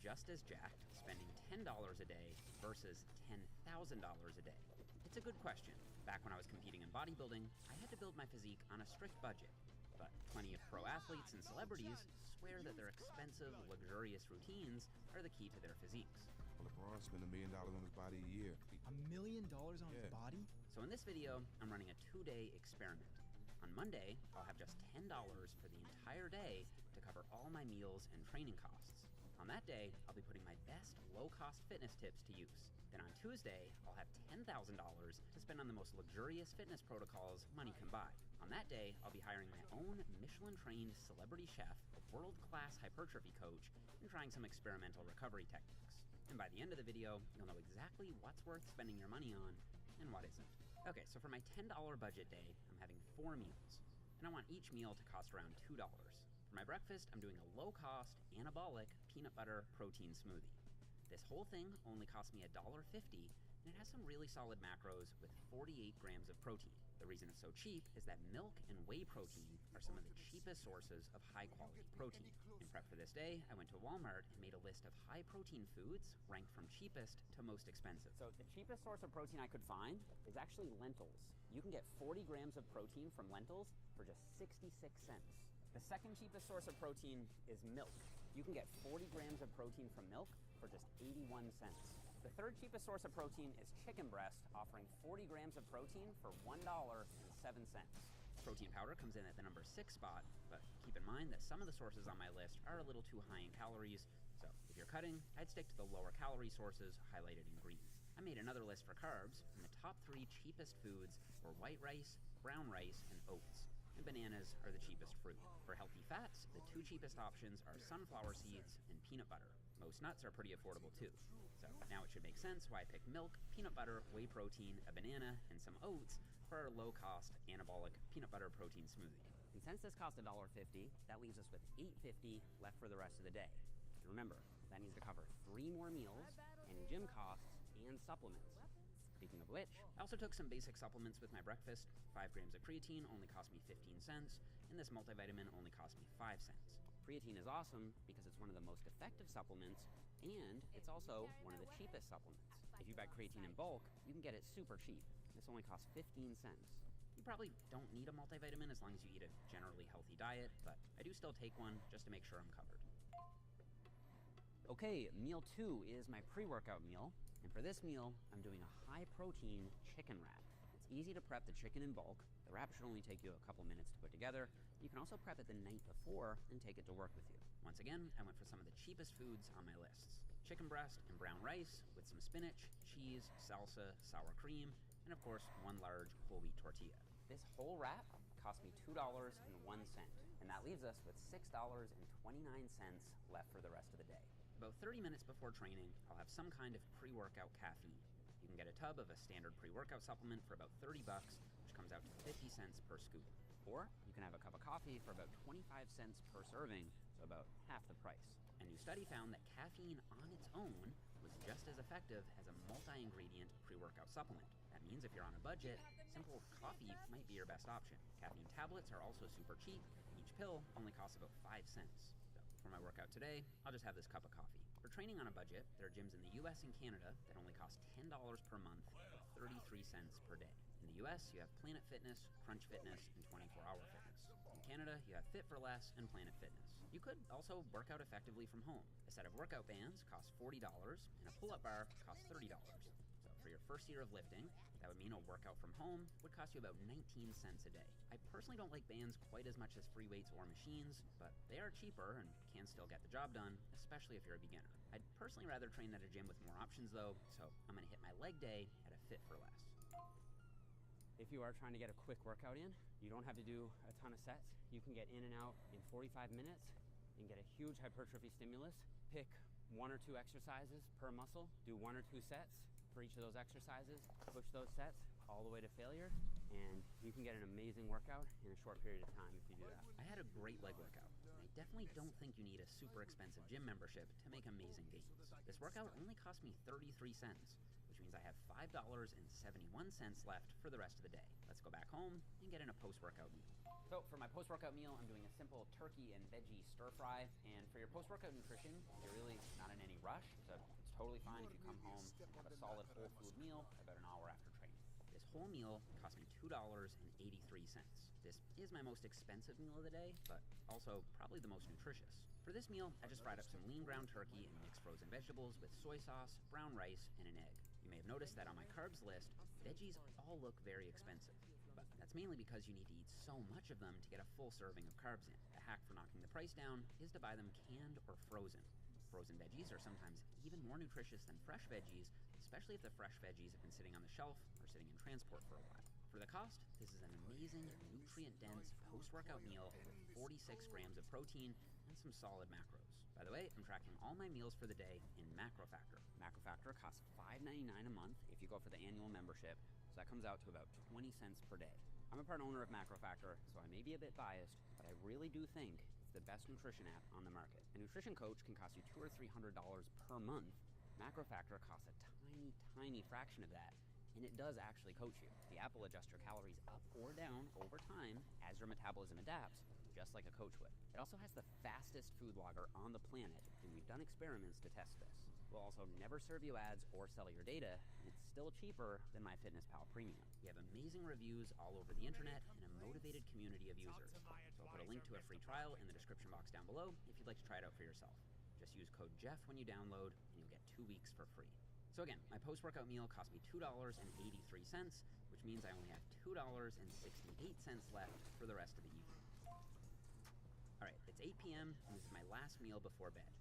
just as jacked spending $10 a day versus $10,000 a day? It's a good question. Back when I was competing in bodybuilding, I had to build my physique on a strict budget. But plenty of pro athletes and celebrities swear that their expensive, luxurious routines are the key to their physiques. LeBron spent $1 million on his body a year. $1 million on his body? So in this video, I'm running a 2-day experiment. On Monday, I'll have just $10 for the entire day to cover all my meals and training costs. On that day, I'll be putting my best low-cost fitness tips to use. Then on Tuesday, I'll have $10,000 to spend on the most luxurious fitness protocols money can buy. On that day, I'll be hiring my own Michelin-trained celebrity chef, a world-class hypertrophy coach, and trying some experimental recovery techniques. And by the end of the video, you'll know exactly what's worth spending your money on and what isn't. Okay, so for my $10 budget day, I'm having 4 meals, and I want each meal to cost around $2. For my breakfast, I'm doing a low-cost, anabolic, peanut butter protein smoothie. This whole thing only cost me $1.50, and it has some really solid macros with 48 grams of protein. The reason it's so cheap is that milk and whey protein are some of the cheapest sources of high-quality protein. In prep for this day, I went to Walmart and made a list of high-protein foods ranked from cheapest to most expensive. So the cheapest source of protein I could find is actually lentils. You can get 40 grams of protein from lentils for just 66 cents. The second cheapest source of protein is milk. You can get 40 grams of protein from milk for just 81 cents. The third cheapest source of protein is chicken breast, offering 40 grams of protein for $1.07. Protein powder comes in at the number 6 spot, but keep in mind that some of the sources on my list are a little too high in calories, so if you're cutting, I'd stick to the lower calorie sources highlighted in green. I made another list for carbs, and the top 3 cheapest foods were white rice, brown rice, and oats. And bananas are the cheapest fruit. For healthy fats, the 2 cheapest options are sunflower seeds and peanut butter. Most nuts are pretty affordable too. So now it should make sense why I picked milk, peanut butter, whey protein, a banana, and some oats for our low-cost anabolic peanut butter protein smoothie. And since this cost $1.50, that leaves us with $8.50 left for the rest of the day. Remember, that needs to cover 3 more meals and gym costs and supplements. Speaking of which, I also took some basic supplements with my breakfast. 5 grams of creatine only cost me 15 cents, and this multivitamin only cost me 5 cents. Creatine is awesome because it's one of the most effective supplements, and it's also one of the cheapest supplements. If you buy creatine in bulk, you can get it super cheap. This only costs 15 cents. You probably don't need a multivitamin as long as you eat a generally healthy diet, but I do still take one just to make sure I'm covered. Okay, meal 2 is my pre-workout meal, and for this meal, I'm doing a high-protein chicken wrap. It's easy to prep the chicken in bulk. The wrap should only take you a couple minutes to put together. You can also prep it the night before and take it to work with you. Once again, I went for some of the cheapest foods on my lists. Chicken breast and brown rice with some spinach, cheese, salsa, sour cream, and of course, 1 large whole wheat tortilla. This whole wrap cost me $2.01, and that leaves us with $6.29 left for the rest of the day. About 30 minutes before training, I'll have some kind of pre-workout caffeine. You can get a tub of a standard pre-workout supplement for about $30, which comes out to 50 cents per scoop. Or you can have a cup of coffee for about 25 cents per serving, so about half the price. A new study found that caffeine on its own was just as effective as a multi-ingredient pre-workout supplement. That means if you're on a budget, simple coffee might be your best option. Caffeine tablets are also super cheap. Each pill only costs about 5 cents. For my workout today, I'll just have this cup of coffee. For training on a budget, there are gyms in the US and Canada that only cost $10 per month or 33 cents per day. In the US, you have Planet Fitness, Crunch Fitness, and 24-Hour Fitness. In Canada, you have Fit for Less and Planet Fitness. You could also work out effectively from home. A set of workout bands costs $40 and a pull-up bar costs $30. So for your first year of lifting, that would mean a workout from home would cost you about 19 cents a day. I personally don't like bands quite as much as free weights or machines, but they are cheaper and can still get the job done, especially if you're a beginner. I'd personally rather train at a gym with more options though, so I'm gonna hit my leg day at a Fit for Less. If you are trying to get a quick workout in, you don't have to do a ton of sets. You can get in and out in 45 minutes and get a huge hypertrophy stimulus. Pick 1 or 2 exercises per muscle, do 1 or 2 sets for each of those exercises, push those sets all the way to failure, and you can get an amazing workout in a short period of time if you do that. I had a great leg workout, and I definitely don't think you need a super expensive gym membership to make amazing gains. This workout only cost me 33 cents, which means I have $5.71 left for the rest of the day. Let's go back home and get in a post-workout meal. So for my post-workout meal, I'm doing a simple turkey and veggie stir-fry. And for your post-workout nutrition, you're really not in any rush, so it's totally fine if you come home and have a solid whole food meal about an hour after training. This whole meal cost me $2.83. This is my most expensive meal of the day, but also probably the most nutritious. For this meal, I just fried up some lean ground turkey and mixed frozen vegetables with soy sauce, brown rice, and an egg. You may have noticed that on my carbs list, veggies all look very expensive. But that's mainly because you need to eat so much of them to get a full serving of carbs in. The hack for knocking the price down is to buy them canned or frozen. Frozen veggies are sometimes even more nutritious than fresh veggies, especially if the fresh veggies have been sitting on the shelf or sitting in transport for a while. For the cost, this is an amazing, nutrient-dense post-workout meal with 46 grams of protein and some solid macros. By the way, I'm tracking all my meals for the day in Macro Factor. Macro Factor costs $5.99 a month if you go for the annual membership, so that comes out to about 20 cents per day. I'm a part owner of Macro Factor, so I may be a bit biased, but I really do think it's the best nutrition app on the market. A nutrition coach can cost you $200 or $300 per month. Macro Factor costs a tiny fraction of that, and it does actually coach you. The app will adjust your calories up or down over time as your metabolism adapts, just like a coach would. It also has the fastest food logger on the planet, and we've done experiments to test this. We'll also never serve you ads or sell your data, and it's still cheaper than MyFitnessPal Premium. We have amazing reviews all over the internet and a motivated community of users. So I'll put a link to a free trial in the description box down below if you'd like to try it out for yourself. Just use code Jeff when you download, and you'll get 2 weeks for free. So again, my post-workout meal cost me $2.83, which means I only have $2.68 left for the rest of the evening. Alright, it's 8 p.m. and this is my last meal before bed.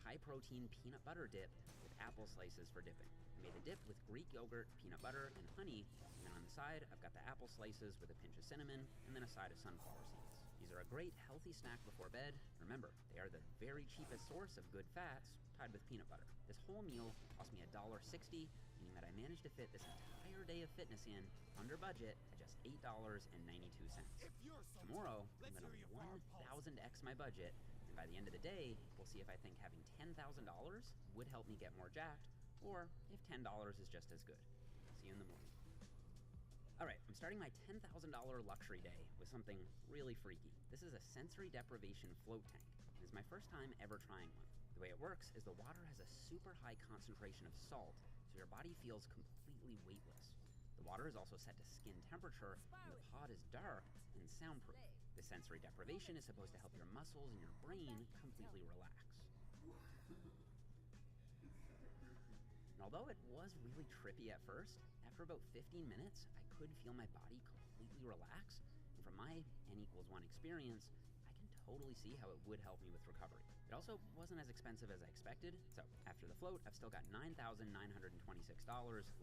High-protein peanut butter dip with apple slices for dipping. I made the dip with Greek yogurt, peanut butter, and honey, and then on the side, I've got the apple slices with a pinch of cinnamon, and then a side of sunflower seeds. These are a great, healthy snack before bed. Remember, they are the very cheapest source of good fats, tied with peanut butter. This whole meal cost me $1.60, meaning that I managed to fit this entire day of fitness in under budget at just $8.92. Tomorrow, I'm going to 1,000x my budget, and by the end of the day, we'll see if I think having $10,000 would help me get more jacked, or if $10 is just as good. See you in the morning. Alright, I'm starting my $10,000 luxury day with something really freaky. This is a sensory deprivation float tank. This is my first time ever trying one. The way it works is the water has a super high concentration of salt, so your body feels completely weightless. The water is also set to skin temperature, and the pod is dark and soundproof. The sensory deprivation is supposed to help your muscles and your brain completely relax. And although it was really trippy at first, after about 15 minutes, I could feel my body completely relax, and from my N=1 experience, I can totally see how it would help me with recovery. It also wasn't as expensive as I expected, so after the float, I've still got $9,926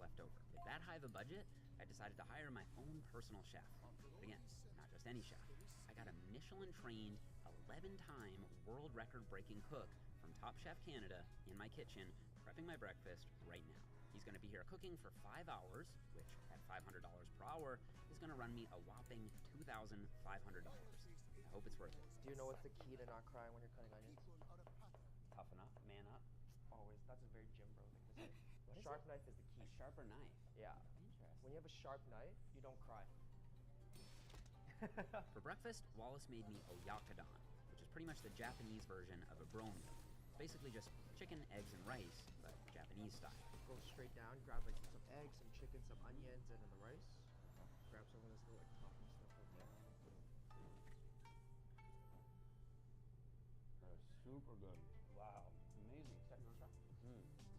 left over. With that high of a budget, I decided to hire my own personal chef. But again, not just any chef. I got a Michelin-trained, 11-time world record-breaking cook from Top Chef Canada in my kitchen, prepping my breakfast right now. He's going to be here cooking for 5 hours, which at $500 per hour is going to run me a whopping $2,500. I hope it's worth it. Do you know what's the key to not crying when you're cutting onions? Toughen up, man up. Always. That's a very gym bro thing to say. What is Sharp it? knife is the key. A sharper knife. Yeah. Interesting. When you have a sharp knife, you don't cry. For breakfast, Wallace made me oyakadon, which is pretty much the Japanese version of a bro meal. It's basically just chicken, eggs, and rice, but Japanese style. Go straight down, grab like some eggs, some chicken, some onions, and then the rice. Grab some of this little like topping stuff over there. That was super good. Wow. Amazing. Second on top.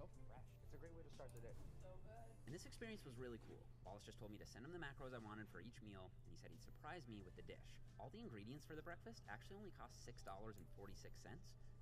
So fresh. It's a great way to start the day. So good. And this experience was really cool. Wallace just told me to send him the macros I wanted for each meal, and he said he'd surprise me with the dish. All the ingredients for the breakfast actually only cost $6.46,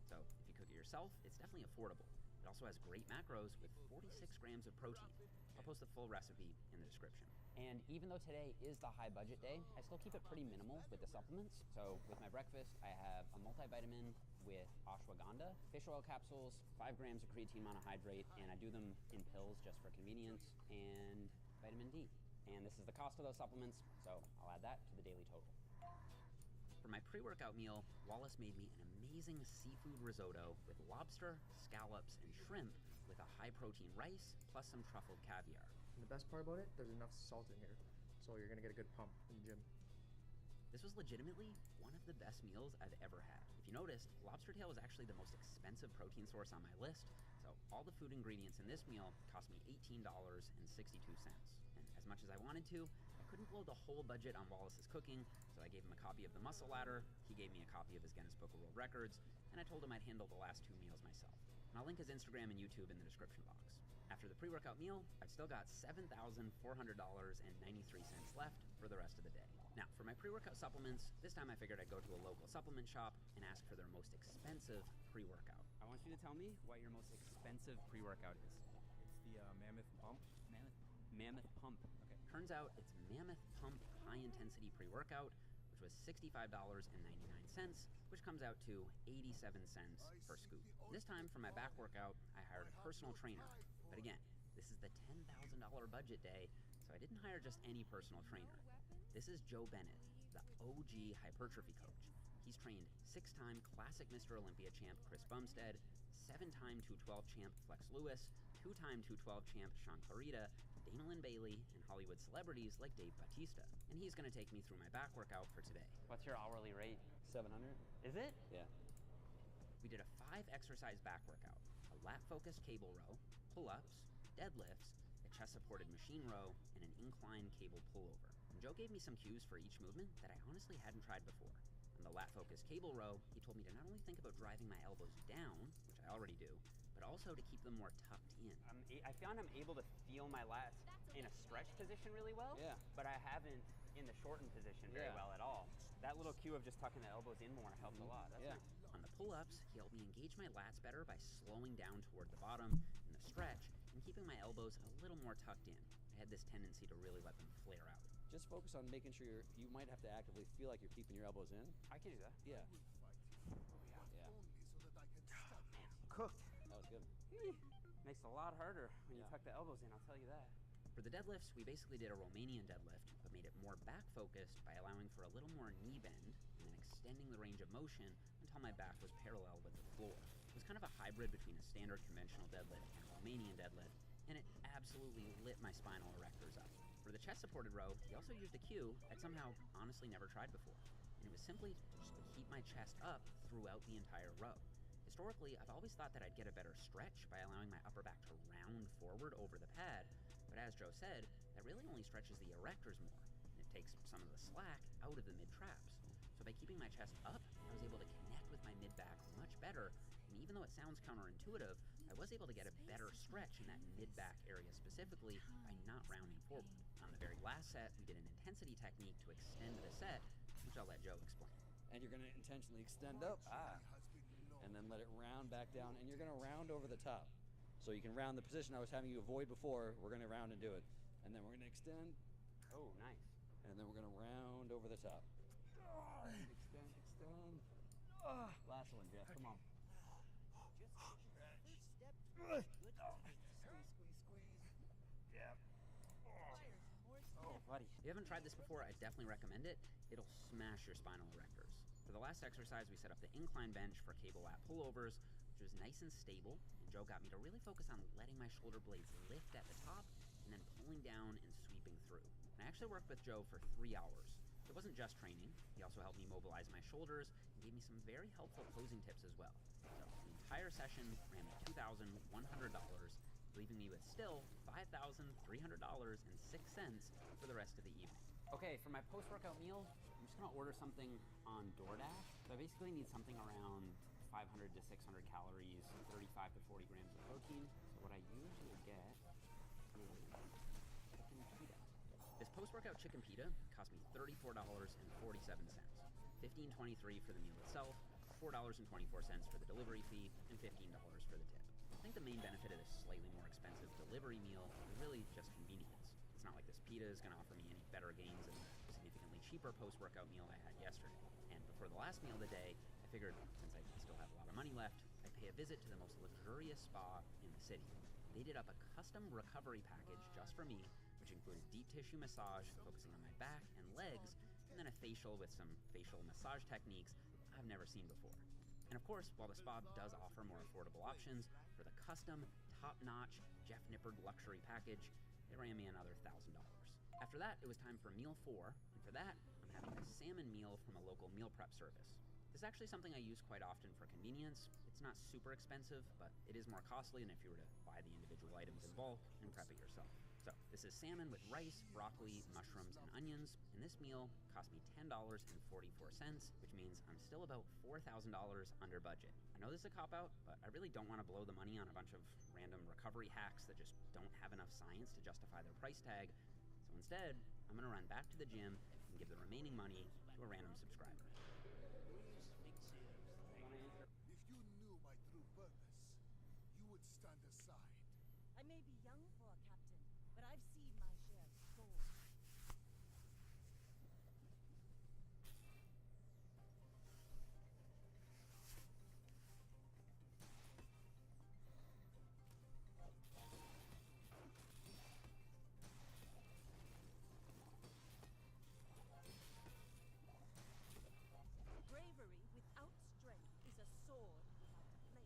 so if you cook it yourself, it's definitely affordable. It also has great macros with 46 grams of protein. I'll post the full recipe in the description. And even though today is the high budget day, I still keep it pretty minimal with the supplements. So with my breakfast, I have a multivitamin with ashwagandha, fish oil capsules, 5 grams of creatine monohydrate, and I do them in pills just for convenience, and vitamin D. And this is the cost of those supplements, so I'll add that to the daily total. For my pre-workout meal, Wallace made me an amazing seafood risotto with lobster, scallops, and shrimp with a high-protein rice plus some truffled caviar. And the best part about it, there's enough salt in here, so you're gonna get a good pump in the gym. This was legitimately one of the best meals I've ever had. If you noticed, lobster tail was actually the most expensive protein source on my list, so all the food ingredients in this meal cost me $18.62. And as much as I wanted to, I couldn't blow the whole budget on Wallace's cooking, so I gave him a copy of the Muscle Ladder, he gave me a copy of his Guinness Book of World Records, and I told him I'd handle the last 2 meals myself. And I'll link his Instagram and YouTube in the description box. After the pre-workout meal, I've still got $7,400.93 left for the rest of the day. Now, for my pre-workout supplements, this time I figured I'd go to a local supplement shop and ask for their most expensive pre-workout. I want you to tell me what your most expensive pre-workout is. It's the Mammoth Pump. Mammoth Pump. Okay. Turns out it's Mammoth Pump High Intensity Pre-Workout, which was $65.99, which comes out to 87 cents per scoop. This time for my back workout, I hired a personal trainer. But again, this is the $10,000 budget day, so I didn't hire just any personal trainer. This is Joe Bennett, the OG hypertrophy coach. He's trained 6-time classic Mr. Olympia champ Chris Bumstead, 7-time 212 champ Flex Lewis, 2-time 212 champ Sean Clarita, Dana Lynn Bailey, and Hollywood celebrities like Dave Bautista. And he's gonna take me through my back workout for today. What's your hourly rate? 700. Is it? Yeah. We did a 5-exercise back workout, a lat-focused cable row, pull-ups, deadlifts, a chest-supported machine row, and an incline cable pullover. And Joe gave me some cues for each movement that I honestly hadn't tried before. On the lat-focused cable row, he told me to not only think about driving my elbows down, which I already do, but also to keep them more tucked in. I found I'm able to feel my lats in a stretch position really well. Yeah. But I haven't in the shortened position very well at all. That little cue of just tucking the elbows in more helped a lot. That's nice. On the pull-ups, he helped me engage my lats better by slowing down toward the bottom in the stretch and keeping my elbows a little more tucked in. I had this tendency to really let them flare out. Just focus on making sure you might have to actively feel like you're keeping your elbows in. I can do that. Yeah. Yeah. Oh, man, cooked. That was good. Makes it a lot harder when you tuck the elbows in, I'll tell you that. For the deadlifts, we basically did a Romanian deadlift, but made it more back-focused by allowing for a little more knee bend and then extending the range of motion until my back was parallel with the floor. It was kind of a hybrid between a standard conventional deadlift and a Romanian deadlift, and it absolutely lit my spinal erectors up. For the chest-supported row, he also used a cue I'd somehow honestly never tried before, and it was simply just to keep my chest up throughout the entire row. Historically, I've always thought that I'd get a better stretch by allowing my upper back to round forward over the pad, but as Joe said, that really only stretches the erectors more, and it takes some of the slack out of the mid-traps. So by keeping my chest up, I was able to connect with my mid-back much better, and even though it sounds counterintuitive, I was able to get a better stretch in that mid-back area specifically by not rounding forward. On the very last set, we did an intensity technique to extend the set, which I'll let Joe explain. And you're going to intentionally extend up, and then let it round back down, and you're going to round over the top. So you can round the position I was having you avoid before, we're going to round and do it. And then we're going to extend. Oh, nice. And then we're going to round over the top. Extend, extend. Last one, Jeff, come on. Oh, buddy. If you haven't tried this before, I definitely recommend it. It'll smash your spinal erectors. For the last exercise, we set up the incline bench for cable lat pullovers, which was nice and stable, and Joe got me to really focus on letting my shoulder blades lift at the top and then pulling down and sweeping through. And I actually worked with Joe for 3 hours. It wasn't just training. He also helped me mobilize my shoulders and gave me some very helpful posing tips as well. So the entire session ran me $2,100, leaving me with still $5,300.06 for the rest of the evening. Okay, for my post-workout meal, I'm just gonna order something on DoorDash. So I basically need something around 500 to 600 calories, 35 to 40 grams of protein. So what I usually get is chicken pita. This post-workout chicken pita cost me $34.47, $15.23 for the meal itself, $4.24 for the delivery fee, and $15 for the tip. I think the main benefit of this slightly more expensive delivery meal is really just convenience. It's not like this pita is going to offer me any better gains than the significantly cheaper post-workout meal I had yesterday. And before the last meal of the day, I figured since I still have a lot of money left, I'd pay a visit to the most luxurious spa in the city. They did up a custom recovery package just for me, which included deep tissue massage focusing on my back and legs, and then a facial with some facial massage techniques I've never seen before. And of course, while the spa does offer more affordable options, for the custom top-notch Jeff Nippard luxury package, they ran me another $1,000. After that, it was time for meal 4, and for that, I'm having a salmon meal from a local meal prep service. This is actually something I use quite often for convenience. It's not super expensive, but it is more costly than if you were to buy the individual items in bulk and prep it yourself. So, this is salmon with rice, broccoli, mushrooms, and onions, and this meal cost me $10.44, which means I'm still about $4,000 under budget. I know this is a cop-out, but I really don't want to blow the money on a bunch of random recovery hacks that just don't have enough science to justify their price tag. So instead, I'm going to run back to the gym and give the remaining money to a random subscriber. If you knew my true purpose, you would stand aside. I may be young for a captain, but I've seen my share of swords. Bravery without strength is a sword without a blade.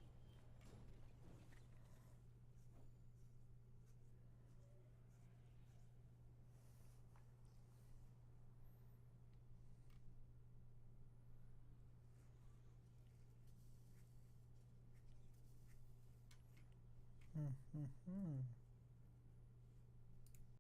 Hmm.